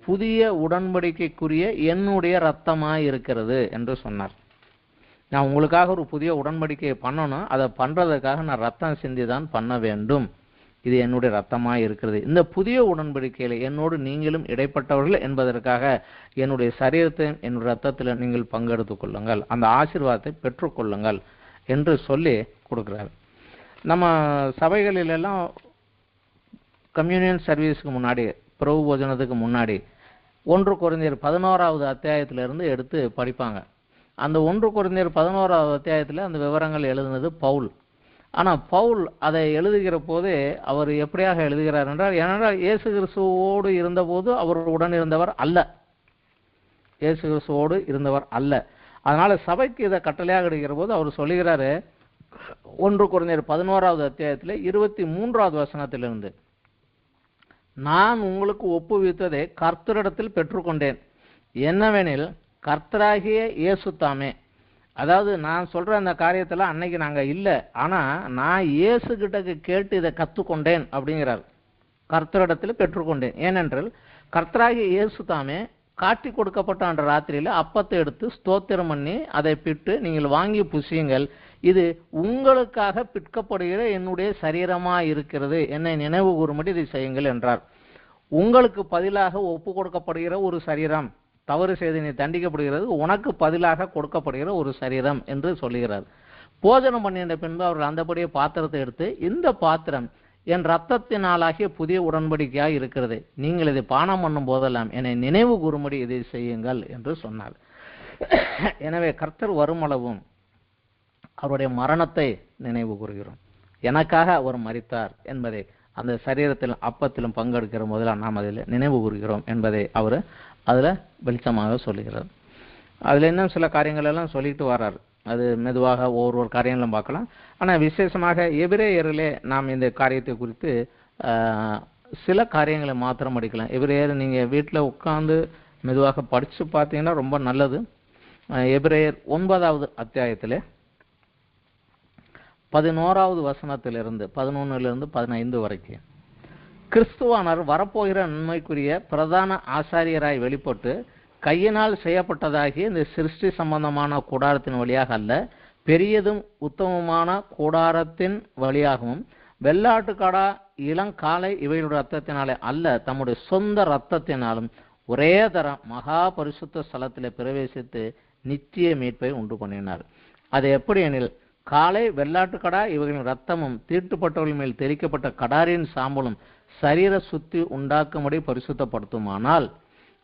புதிய உடன்படிக்கைக்குரிய என்னுடைய இரத்தமாய் இருக்கிறது என்று சொன்னார். நான் உங்களுக்காக ஒரு புதிய உடன்படிக்கையை பண்ணணும், அதை பண்றதுக்காக நான் ரத்தம் சிந்தி தான் பண்ண வேண்டும், இது என்னுடைய ரத்தமாய் இருக்கிறது. இந்த புதிய உடன்படிக்கையில என்னோடு நீங்களும் இடைப்பட்டவர்கள் என்பதற்காக என்னுடைய சரீரத்தையும் என்னுடைய ரத்தத்தில் நீங்கள் பங்கெடுத்துக் கொள்ளுங்கள், அந்த ஆசீர்வாதத்தை பெற்றுக்கொள்ளுங்கள் என்று சொல்லி கொடுக்கிறார். நம்ம சபைகளிலெல்லாம் கம்யூனியன் சர்வீஸுக்கு முன்னாடி, பிரபு போஜனத்துக்கு முன்னாடி 1 கொரிந்தியர் 11வது அத்தியாயத்திலிருந்து எடுத்து படிப்பாங்க. அந்த 1 கொரிந்தியர் 11வது அத்தியாயத்தில் அந்த விவரங்கள் எழுதுனது பவுல். ஆனால் பவுல் அதை எழுதுகிற போது அவர் எப்படியாக எழுதுகிறார் என்றால், ஏனென்றால் இயேசு கிறிஸ்துவோடு இருந்தபோது அவர் உடன் இருந்தவர் அல்ல, இயேசு கிறிஸ்துவோடு இருந்தவர் அல்ல. அதனால சபைக்கு இதை கட்டளையாக எடுக்கிற போது அவர் சொல்லுகிறாரு, 1 கொரிந்தியர் 11வது அத்தியாயத்தில் 23வது வசனத்திலிருந்து, நான் உங்களுக்கு ஒப்புவித்ததை கர்த்தரிடத்தில் பெற்றுக்கொண்டேன், என்னவெனில் கர்த்தராகிய இயேசு தாமே. அதாவது நான் சொல்ற அந்த காரியத்துல அன்னைக்கு நாங்க இல்லை, ஆனா நான் இயேசு கிட்ட கேட்டு இதை கற்றுக்கொண்டேன் அப்படிங்கிறார். கர்த்தரிடத்தில் பெற்றுக்கொண்டேன், ஏனென்றால் கர்த்தராகிய இயேசு தாமே காட்டி கொடுக்கப்பட்ட அன்ற ராத்திரியில அப்பத்தை எடுத்து ஸ்தோத்திரம் பண்ணி அதை பிட்டு, நீங்கள் வாங்கி புசியுங்கள், இது உங்களுக்காக பிற்கப்படுகிற என்னுடைய சரீரமா இருக்கிறது, என்னை நினைவு கூறும்படி இதை செய்யுங்கள் என்றார். உங்களுக்கு பதிலாக ஒப்பு கொடுக்கப்படுகிற ஒரு சரீரம், தவறு செய்து நீ தண்டிக்கப்படுகிறது, உனக்கு பதிலாக கொடுக்கப்படுகிற ஒரு சரீரம் என்று சொல்லுகிறார். போஜனம் பண்ணின பின்பு அவர்கள் அந்தபடியே பாத்திரத்தை எடுத்து, இந்த பாத்திரம் என் இரத்தத்தினாலாகிய புதிய உடன்படிக்கையாக இருக்கிறது, நீங்கள் இதை பானம் பண்ணும் போதெல்லாம் என்னை நினைவு கூறும்படி இதை செய்யுங்கள் என்று சொன்னார். எனவே கர்த்தர் வருமளவும் அவருடைய மரணத்தை நினைவு கூறுகிறோம். எனக்காக அவர் மரித்தார் என்பதை அந்த சரீரத்தில் அப்பத்திலும் பங்கெடுக்கிற போதெல்லாம் நாம் அதில் நினைவு கூறுகிறோம் என்பதை அவர் அதில் வெளிச்சமாக சொல்லுகிறார். அதில் இன்னும் சில காரியங்கள் எல்லாம் சொல்லிட்டு வர்றார். அது மெதுவாக ஒவ்வொரு காரியங்களும் பார்க்கலாம். ஆனால் விசேஷமாக எபிரேயரிலே நாம் இந்த காரியத்தை குறித்து சில காரியங்களை மாத்திரம் படிக்கலாம். எபிரேயர் நீங்கள் வீட்டில் உட்கார்ந்து மெதுவாக படித்து பார்த்தீங்கன்னா ரொம்ப நல்லது. எபிரேயர் 9வது அத்தியாயத்தில் 11வது வசனத்திலிருந்து 11லிருந்து 15 வரைக்கும் கிறிஸ்துவானர் வரப்போகிற நன்மைக்குரிய பிரதான ஆசாரியராய் வெளிப்பட்டு கையினால் செய்யப்பட்டதாகிய இந்த சிருஷ்டி சம்பந்தமான கூடாரத்தின் வழியாக அல்ல, பெரியதும் உத்தமமான கூடாரத்தின் வழியாகவும் வெள்ளாட்டுக்கடா இளங்காலை இவைகளுடைய ரத்தத்தினாலே அல்ல, தம்முடைய சொந்த ரத்தத்தினாலும் ஒரே தரம் மகா பரிசுத்த ஸ்தலத்திலே பிரவேசித்து நித்திய மீட்பை உண்டு பண்ணினார். அது எப்படி எனில், காலை வெள்ளாட்டுக்கடா இவைகளின் ரத்தமும் தீட்டுப்பட்டவர்கள் மேல் தெளிக்கப்பட்ட கடாரின் சாம்பலும் சரீர சுத்தி உண்டாக்கும்படி பரிசுத்தப்படுத்துமானால்,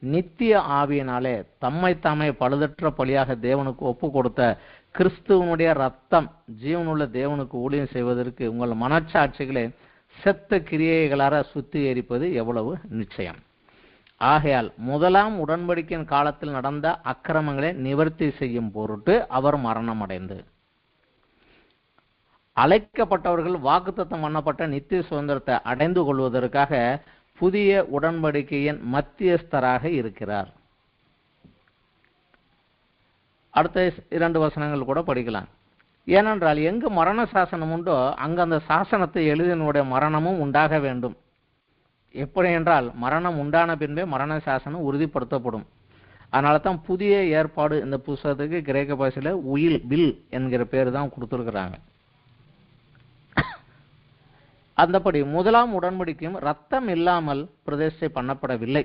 நித்திய ஆவியினாலே தம்மை தாமே பழுதற்ற பலியாக தேவனுக்கு ஒப்பு கொடுத்த கிறிஸ்துவனுடைய ரத்தம் ஜீவனுள்ள தேவனுக்கு ஊழியம் செய்வதற்கு உங்கள் மனச்சாட்சிகளை செத்த கிரியைகளார சுத்திகரிப்பது எவ்வளவு நிச்சயம். ஆகையால் முதலாம் உடன்படிக்கையின் காலத்தில் நடந்த அக்கிரமங்களை நிவர்த்தி செய்யும் பொருட்டு அவர் மரணம் அடைந்து அழைக்கப்பட்டவர்கள் வாக்குத்தத்தம் பண்ணப்பட்ட நித்திய சுதந்திரத்தை அடைந்து கொள்வதற்காக புதிய உடன்படிக்கையின் மத்தியஸ்தராக இருக்கிறார். அடுத்த 2 வசனங்கள் கூட படிக்கலாம். ஏனென்றால் எங்கு மரண சாசனம் உண்டோ அங்கு அந்த சாசனத்தை எழுதினுடைய மரணமும் உண்டாக வேண்டும். எப்படி என்றால், மரணம் உண்டான பின்பே மரண சாசனம் உறுதிப்படுத்தப்படும். அதனால தான் புதிய ஏற்பாடு இந்த புத்தகத்துக்கு கிரேக்க பாஷையில் உயில் பில் என்கிற பேர் தான் கொடுத்துருக்குறாங்க. அந்தபடி முதலாம் உடன்படிக்கையும் ரத்தம் இல்லாமல் பிரதிஷ்டை பண்ணப்படவில்லை.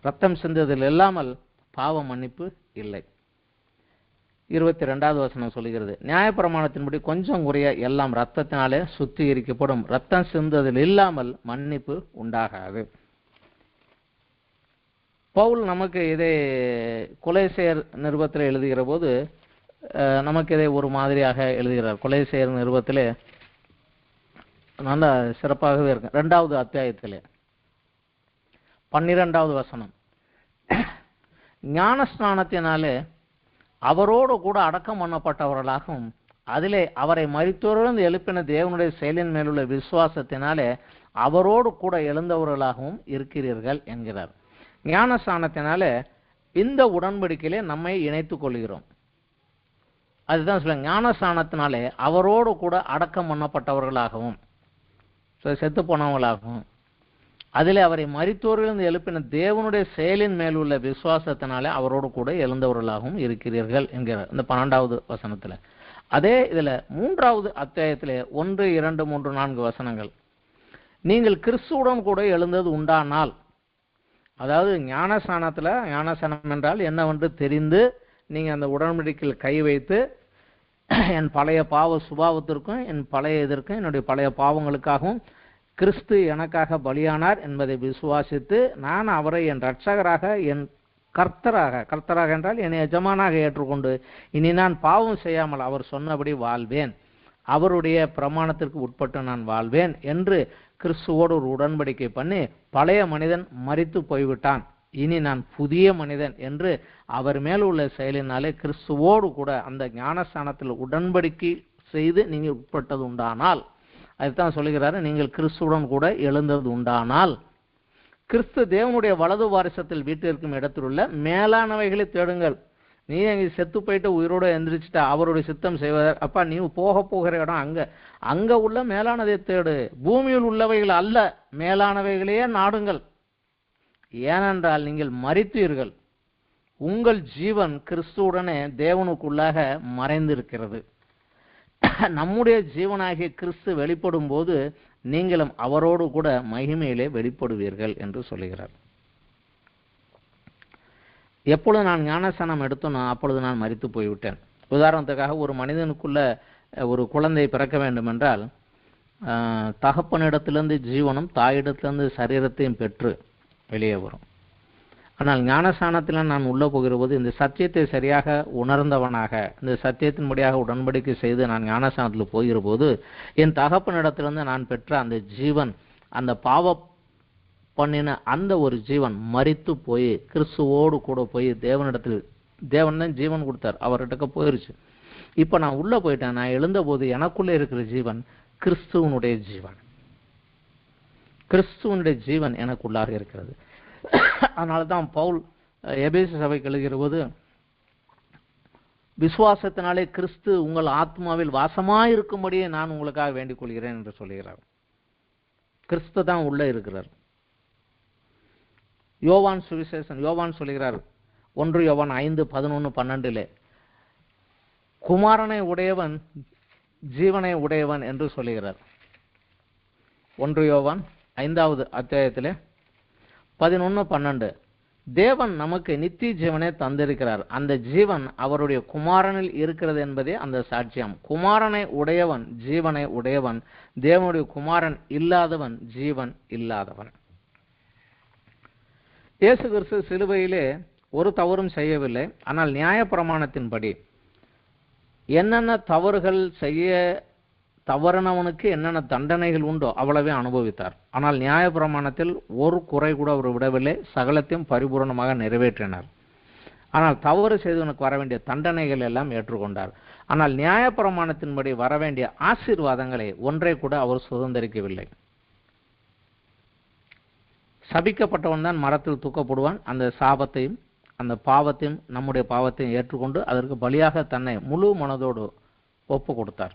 ரத்தம் சிந்ததில் இல்லாமல் பாவ மன்னிப்பு இல்லை. 22வது வசனம் சொல்லுகிறது, நியாயப்பிரமாணத்தின்படி கொஞ்சம் குறைய எல்லாம் ரத்தத்தினாலே சுத்திகரிக்கப்படும், ரத்தம் சிந்ததில் இல்லாமல் மன்னிப்பு உண்டாகாது. பவுல் நமக்கு இதை கொலேசியர் நிருபத்தில் எழுதுகிற போது நமக்கு இதை ஒரு மாதிரியாக எழுதுகிறார். கொலேசியர் நிருபத்திலே நல்ல சிறப்பாகவே இருக்கு. 2வது அத்தியாயத்திலே 12வது வசனம், ஞான ஸ்நானத்தினாலே அவரோடு கூட அடக்கம் பண்ணப்பட்டவர்களாகவும் அதிலே அவரை மரித்தோரிலிருந்து எழுப்பின தேவனுடைய செயலின் மேலுள்ள விசுவாசத்தினாலே அவரோடு கூட எழுந்தவர்களாகவும் இருக்கிறீர்கள் என்கிறார். ஞான ஸ்நானத்தினாலே இந்த உடன்படிக்கையிலே நம்மை இணைத்துக் கொள்கிறோம். அதுதான் சொல்லுங்க, ஞானஸ்நானத்தினாலே அவரோடு கூட அடக்கம் பண்ணப்பட்டவர்களாகவும் செத்து போனவர்களாகவும் அதில் அவரை மரித்தோரிலிருந்து எழுப்பின தேவனுடைய செயலின் மேல் உள்ள விசுவாசத்தினாலே அவரோடு கூட எழுந்தவர்களாகவும் இருக்கிறீர்கள் என்கிறார் இந்த 12வது வசனத்தில். அதே இதில் 3வது அத்தியாயத்திலே 1, 2, 3, 4 வசனங்கள், நீங்கள் கிறிஸ்துவுடன் கூட எழுந்தது உண்டானால், அதாவது ஞானஸ்நானத்தில், ஞானஸ்நானம் என்றால் என்னவென்று தெரிந்து நீங்கள் அந்த உடன்படிக்கையில் கை வைத்து என் பழைய பாவ சுபாவத்திற்கும் என் பழைய இதற்கும் என்னுடைய பழைய பாவங்களுக்காகவும் கிறிஸ்து எனக்காக பலியானார் என்பதை விசுவாசித்து நான் அவரை என் இரட்சகராக என் கர்த்தராக என்றால் என் எஜமானாக ஏற்றுக்கொண்டு இனி நான் பாவம் செய்யாமல் அவர் சொன்னபடி வாழ்வேன், அவருடைய பிரமாணத்திற்கு உட்பட்டு நான் வாழ்வேன் என்று கிறிஸ்துவோடு ஒரு உடன்படிக்கை பண்ணி பழைய மனிதன் மரித்து போய்விட்டான், இனி நான் புதிய மனிதன் என்று அவர் மேல் உள்ள செயலினாலே கிறிஸ்துவோடு கூட அந்த ஞானஸ்தானத்தில் உடன்படிக்கை செய்து நீங்கள் உட்பட்டது உண்டானால், அதுதான் சொல்லுகிறாரு, நீங்கள் கிறிஸ்துவுடன் கூட எழுந்தது உண்டானால் கிறிஸ்து தேவனுடைய வலது வாரிசத்தில் வீட்டிற்கும் இடத்தில் உள்ள மேலானவைகளை தேடுங்கள். நீ அங்கே செத்து போயிட்டு உயிரோடு எந்திரிச்சிட்டா அவருடைய சித்தம் செய்வதற்கு, அப்பா நீ போகிற இடம் அங்க உள்ள மேலானதை தேடு, பூமியில் உள்ளவைகள் அல்ல மேலானவைகளையே நாடுங்கள். ஏனென்றால் நீங்கள் மரித்தீர்கள், உங்கள் ஜீவன் கிறிஸ்துவுடனே தேவனுக்குள்ளாக மறைந்திருக்கிறது. நம்முடைய ஜீவனாகிய கிறிஸ்து வெளிப்படும் போது நீங்களும் அவரோடு கூட மகிமையிலே வெளிப்படுவீர்கள் என்று சொல்லுகிறார். எப்பொழுது நான் ஞானஸ்நானம் எடுத்தனோ அப்பொழுது நான் மரித்து போய்விட்டேன். உதாரணத்துக்காக ஒரு மனிதனுக்குள்ள ஒரு குழந்தை பிறக்க வேண்டும் என்றால் தகப்பனிடத்திலிருந்து ஜீவனும் தாயிடத்திலிருந்து சரீரத்தையும் பெற்று வெளியே வரும். ஆனால் ஞானஸ்நானத்தில் நான் உள்ள போகிற போது இந்த சத்தியத்தை சரியாக உணர்ந்தவனாக, இந்த சத்தியத்தின்படியாக உடன்படிக்கை செய்து நான் ஞானஸ்நானத்தில் போகிற போது என் தகப்பனிடத்திலிருந்து நான் பெற்ற அந்த ஜீவன், அந்த பாவ பண்ணின அந்த ஒரு ஜீவன் மரித்து போய் கிறிஸ்துவோடு கூட போய் தேவனிடத்தில், தேவன் தான் ஜீவன் கொடுத்தார், அவர்கிட்ட போயிருச்சு. இப்ப நான் உள்ள போயிட்டேன். நான் எழுந்த போது எனக்குள்ளே இருக்கிற ஜீவன் கிறிஸ்துவனுடைய ஜீவன், கிறிஸ்துவனுடைய ஜீவன் எனக்குள்ளாக இருக்கிறது. அதனால தான் பவுல் எபேசு சபைக்கு எழுதுகிற போது, விசுவாசத்தினாலே கிறிஸ்து உங்கள் ஆத்மாவில் வாசமாயிருக்கும்படியே நான் உங்களுக்காக வேண்டிக் கொள்கிறேன் என்று சொல்லுகிறார். கிறிஸ்து தான் உள்ள இருக்கிறார். யோவான் சுவிசேஷன் யோவான் சொல்லுகிறார் 1 யோவான் 5:11-12 குமாரனை உடையவன் ஜீவனை உடையவன் என்று சொல்லுகிறார். 1 யோவான் 5வது அத்தியாயத்திலே 11-12 தேவன் நமக்கு நித்திய ஜீவனை தந்திருக்கிறார், அந்த ஜீவன் அவருடைய குமாரனில் இருக்கிறது என்பதே அந்த சாட்சியம். குமாரனை உடையவன் ஜீவனை உடையவன், தேவனுடைய குமாரன் இல்லாதவன் ஜீவன் இல்லாதவன். இயேசு கிறிஸ்து சிலுவையிலே ஒரு தவறும் செய்யவில்லை. ஆனால் நியாயப்பிரமாணத்தின்படி என்னென்ன தவறுகள் செய்ய தவறினவனுக்கு என்னென்ன தண்டனைகள் உண்டோ அவ்வளவே அனுபவித்தார். ஆனால் நியாயப்பிரமாணத்தில் ஒரு குறை கூட அவர் விடவில்லை, சகலத்தையும் பரிபூர்ணமாக நிறைவேற்றினார். ஆனால் தவறு செய்தவனுக்கு வர வேண்டிய தண்டனைகள் எல்லாம் ஏற்றுக்கொண்டார். ஆனால் நியாயப்பிரமாணத்தின்படி வர வேண்டிய ஆசீர்வாதங்களை ஒன்றை கூட அவர் சுதந்திரிக்கவில்லை. சபிக்கப்பட்டவன் தான் மரத்தில் தூக்கப்படுவான். அந்த சாபத்தையும் அந்த பாவத்தையும் நம்முடைய பாவத்தையும் ஏற்றுக்கொண்டு அதற்கு பலியாக தன்னை முழு மனதோடு ஒப்பு கொடுத்தார்.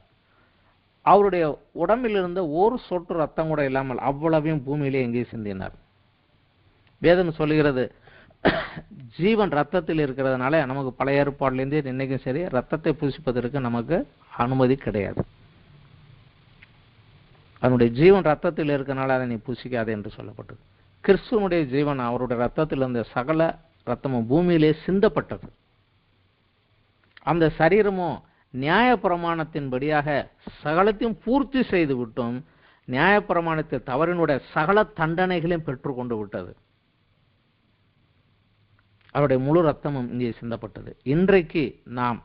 அவருடைய உடம்பில் இருந்த ஒரு சொட்டு ரத்தம் கூட இல்லாமல் அவ்வளவையும் பூமியிலே எங்கேயும் சிந்தினார். வேதம் சொல்லுகிறது, ஜீவன் ரத்தத்தில் இருக்கிறதுனால நமக்கு பழைய ஏற்பாடுலேருந்தே இன்னைக்கும் சரி ரத்தத்தை பூசிப்பதற்கு நமக்கு அனுமதி கிடையாது. அதனுடைய ஜீவன் ரத்தத்தில் இருக்கிறனால அதை நீ பூசிக்காதே என்று சொல்லப்பட்டது. கிறிஸ்துவனுடைய ஜீவன் அவருடைய ரத்தத்தில் இருந்த சகல ரத்தமும் பூமியிலே சிந்தப்பட்டது. அந்த சரீரமும் நியாயப்பிரமாணத்தின்படியாக சகலத்தையும் பூர்த்தி செய்து விட்டும் நியாயப்பிரமாணத்தை தவறினுடைய சகல தண்டனைகளையும் பெற்றுக்கொண்டு விட்டது. அவருடைய முழு ரத்தமும் இங்கே சிந்தப்பட்டது. இன்றைக்கு நாம்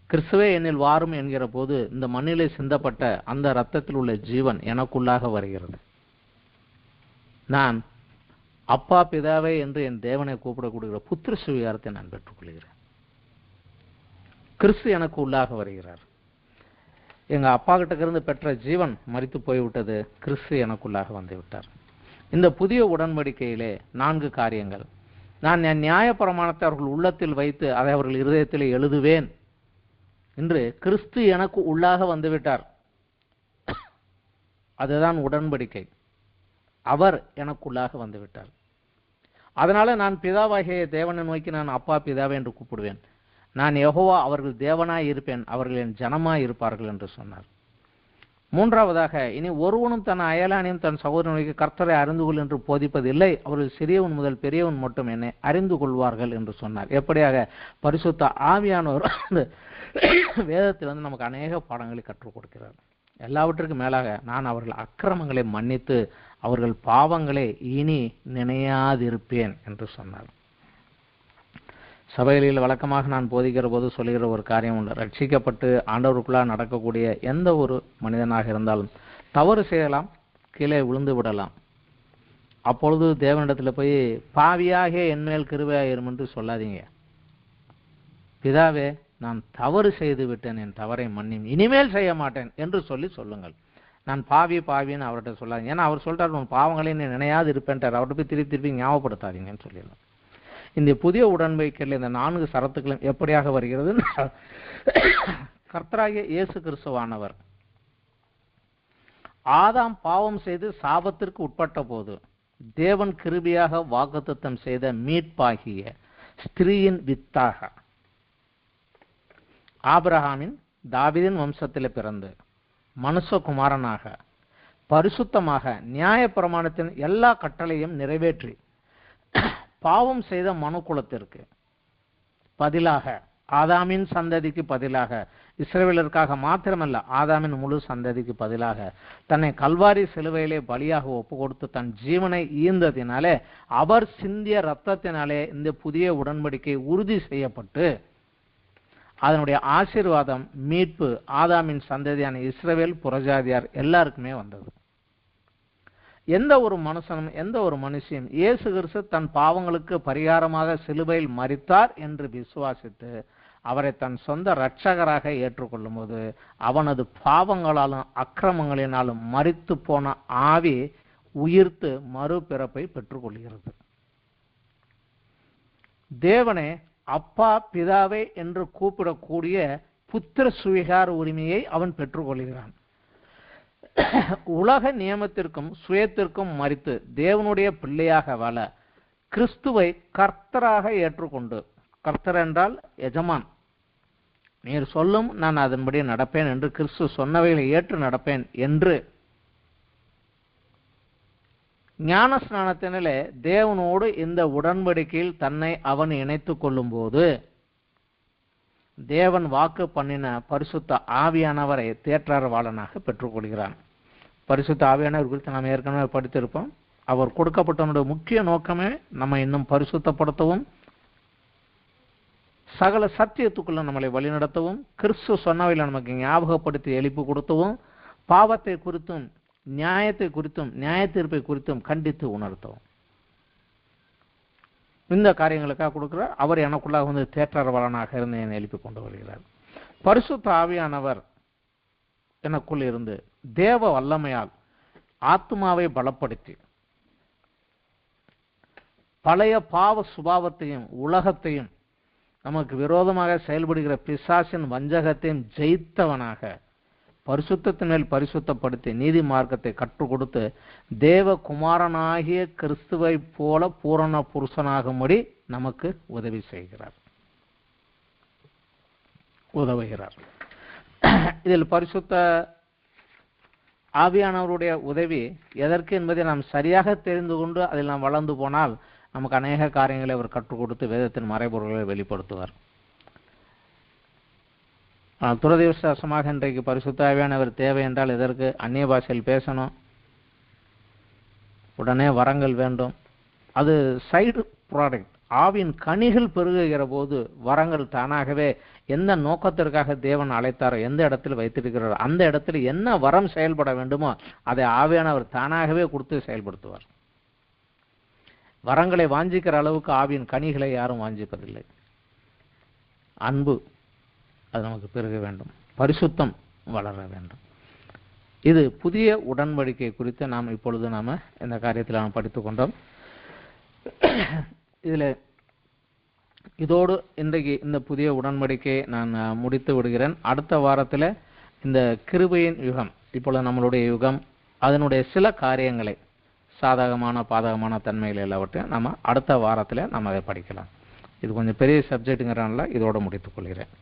கிறிஸ்துவே என்னில் வாரும் என்கிற போது இந்த மண்ணிலே சிந்தப்பட்ட அந்த ரத்தத்தில் உள்ள ஜீவன் எனக்குள்ளாக வருகிறது. நான் அப்பா பிதாவே என்று என் தேவனை கூப்பிடக்கூடிய புத்திர சுவிகாரத்தை நான் பெற்றுக்கொள்கிறேன். கிறிஸ்து எனக்கு உள்ளாக வருகிறார். எங்க அப்பா கிட்ட இருந்து பெற்ற ஜீவன் மரித்து போய்விட்டது, கிறிஸ்து எனக்குள்ளாக வந்து விட்டார். இந்த புதிய உடன்படிக்கையிலே 4 காரியங்கள். நான் என் நியாயப்பிரமாணத்தை அவர்கள் உள்ளத்தில் வைத்து அதை அவர்கள் இருதயத்தில் எழுதுவேன் என்று கிறிஸ்து எனக்கு உள்ளாக வந்துவிட்டார். அதுதான் உடன்படிக்கை. அவர் எனக்குள்ளாக வந்துவிட்டார். அதனால நான் பிதாவாகிய தேவனை நோக்கி நான் அப்பா பிதாவே என்று கூப்பிடுவேன். நான் யெகோவா அவர்கள் தேவனாய் இருப்பேன், அவர்கள் என் ஜனமாய் இருப்பார்கள் என்று சொன்னார். 3வதாக, இனி ஒருவனும் தன் அயலானையும் தன் சகோதரனுக்கு கர்த்தரை அறிந்து கொள் என்று போதிப்பதில்லை, அவர்கள் சிறியவன் முதல் பெரியவன் மட்டும் என்னை அறிந்து கொள்வார்கள் என்று சொன்னார். எப்படியாக பரிசுத்த ஆவியானவர் வேதத்திலிருந்து நமக்கு அநேக பாடங்களை கற்றுக் கொடுக்கிறார். எல்லாவற்றுக்கும் மேலாக நான் அவர்கள் அக்கிரமங்களை மன்னித்து அவர்கள் பாவங்களை இனி நினையாதிருப்பேன் என்று சொன்னார். சபைகளில் வழக்கமாக நான் போதிக்கிற போது சொல்லுகிற ஒரு காரியம் உண்டு. ரட்சிக்கப்பட்டு ஆண்டவருக்குள்ளாக நடக்கக்கூடிய எந்த ஒரு மனிதனாக இருந்தாலும் தவறு செய்யலாம், கீழே விழுந்து விடலாம். அப்பொழுது தேவனிடத்தில் போய் பாவியாக என்மேல் கிருபையாயிரும் என்று சொல்லாதீங்க. பிதாவே நான் தவறு செய்து விட்டேன், என் தவறை மன்னியும், இனிமேல் செய்ய மாட்டேன் என்று சொல்லுங்கள். நான் பாவின்னு அவர்கிட்ட சொல்லாதீங்க. ஏன்னா அவர் சொல்லிட்டார் உன் பாவங்களை நீ நினையாது இருப்பேன்ட்டார். அவர்கிட்ட போய் திருப்பி ஞாபகப்படுத்தாதீங்கன்னு சொல்லிடலாம். இந்த புதிய உடன்படிக்கையில் இந்த 4 சரத்துக்களும் எப்படியாக வருகிறது? கர்த்தராகிய இயேசு கிறிஸ்துவானவர் ஆதாம் பாவம் செய்து சாபத்திற்கு உட்பட்ட போது தேவன் கிருபையாக வாக்குத்தத்தம் செய்த மீட்பாகிய ஸ்திரீயின் வித்தாக ஆபிரகாமின் தாவீதின் வம்சத்தில் பிறந்து மனுஷகுமாரனாக பரிசுத்தமாக நியாயப்பிரமாணத்தின் எல்லா கட்டளையும் நிறைவேற்றி பாவம் செய்த மனுக்குலத்திற்கு பதிலாக ஆதாமின் சந்ததிக்கு பதிலாக, இஸ்ரவேலருக்காக மாத்திரமல்ல, ஆதாமின் முழு சந்ததிக்கு பதிலாக தன்னை கல்வாரி சிலுவையிலே பலியாக ஒப்பு கொடுத்து தன் ஜீவனை ஈந்ததினாலே, அவர் சிந்திய இரத்தத்தினாலே இந்த புதிய உடன்படிக்கை உறுதி செய்யப்பட்டு அதனுடைய ஆசீர்வாதம், மீட்பு ஆதாமின் சந்ததியான இஸ்ரவேல் புறஜாதியார் எல்லாருக்குமே வந்தது. எந்த ஒரு மனுஷனும் எந்த ஒரு மனுஷியும் இயேசு கிறிஸ்து தன் பாவங்களுக்கு பரிகாரமாக சிலுவையில் மரித்தார் என்று விசுவாசித்து அவரை தன் சொந்த இரட்சகராக ஏற்றுக்கொள்ளும் போது அவனது பாவங்களாலும் அக்கிரமங்களினாலும் மரித்து போன ஆவி உயிர்த்து மறுபிறப்பை பெற்றுக்கொள்கிறது. தேவனே அப்பா பிதாவே என்று கூப்பிடக்கூடிய புத்திர சுவிகார உரிமையை அவன் பெற்றுக்கொள்கிறான். உலக நியமத்திற்கும் சுயத்திற்கும் மரித்து தேவனுடைய பிள்ளையாக வாழ கிறிஸ்துவை கர்த்தராக ஏற்றுக்கொண்டு, கர்த்தர் என்றால் எஜமான், நீர் சொல்லும் நான் அதன்படி நடப்பேன் என்று, கிறிஸ்து சொன்னவைகளை ஏற்று நடப்பேன் என்று ஞான ஸ்நானத்தினாலே தேவனோடு இந்த உடன்படிக்கையில் தன்னை அவன் இணைத்துக் கொள்ளும் போது தேவன் வாக்கு பண்ணின பரிசுத்த ஆவியானவரை தேற்றரவாளனாக பெற்றுக்கொள்கிறான். பரிசுத்த ஆவியானவர் குறித்து நாம் ஏற்கனவே படித்திருப்போம். அவர் கொடுக்கப்பட்டவனுடைய முக்கிய நோக்கமே நம்ம இன்னும் பரிசுத்தப்படுத்தவும், சகல சத்தியத்துக்குள்ள நம்மளை வழிநடத்தவும், கிறிஸ்து சொன்னவையில் நமக்கு ஞாபகப்படுத்தி எழுப்பி கொடுத்தவும், பாவத்தை குறித்தும் நியாயத்தை குறித்தும் நியாய தீர்ப்பை குறித்தும் கண்டித்து உணர்த்தவும். இந்த காரியங்களுக்காக கொடுக்கிறார். அவர் எனக்குள்ளாக வந்து தேற்றரவாளனாக இருந்து என்னை எழுப்பி கொண்டு வருகிறார். பரிசுத்த ஆவியானவர் எனக்குள் இருந்து தேவ வல்லமையால் ஆத்மாவை பலப்படுத்தி பழைய பாவ சுபாவத்தையும் உலகத்தையும் நமக்கு விரோதமாக செயல்படுகிற பிசாசின் வஞ்சகத்தையும் ஜெயித்தவனாக பரிசுத்தத்தின் மேல் பரிசுத்தப்படுத்தி நீதி மார்க்கத்தை கற்றுக் கொடுத்து தேவகுமாரனாகிய கிறிஸ்துவை போல பூரண புருஷனாகும்படி நமக்கு உதவி செய்கிறார், உதவுகிறார். இதில் பரிசுத்த ஆவியானவருடைய உதவி எதற்கு என்பதை நாம் சரியாக தெரிந்து கொண்டு அதில் நாம் வளர்ந்து போனால் நமக்கு அநேக காரியங்களை அவர் கற்றுக் கொடுத்து வேதத்தின் மறைபொருள்களை வெளிப்படுத்துவார். துரதிர்ஷ்டவசமாக இன்றைக்கு பரிசுத்த ஆவியானவர் தேவை என்றால் எதற்கு? அந்நிய பாஷையில் பேசணும், உடனே வரங்கள் வேண்டும். அது சைடு ப்ராடக்ட். ஆவின் கனிகள் பெருகுகிற போது வரங்கள் தானாகவே எந்த நோக்கத்திற்காக தேவன் அழைத்தாரோ, எந்த இடத்தில் வைத்திருக்கிறாரோ அந்த இடத்துல என்ன வரம் செயல்பட வேண்டுமோ அதை ஆவியானவர் தானாகவே கொடுத்து செயல்படுத்துவார். வரங்களை வாஞ்சிக்கிற அளவுக்கு ஆவியின் கனிகளை யாரும் வாஞ்சிப்பதில்லை. அன்பு அது நமக்கு பெருக வேண்டும், பரிசுத்தம் வளர வேண்டும். இது புதிய உடன்படிக்கை குறித்து நாம் இப்பொழுது இந்த காரியத்தில் நாம் படித்துக் கொண்டோம். இதோடு இன்றைக்கு இந்த புதிய உடன்படிக்கையை நான் முடித்து விடுகிறேன். அடுத்த வாரத்தில் இந்த கிருபையின் யுகம், இப்பொழுது நம்மளுடைய யுகம், அதனுடைய சில காரியங்களை, சாதகமான பாதகமான தன்மைகள் எல்லாவற்றையும் நம்ம அடுத்த வாரத்தில் நம்ம அதை படிக்கலாம். இது கொஞ்சம் பெரிய சப்ஜெக்ட்டுங்கிறனால இதோடு முடித்துக் கொள்கிறேன்.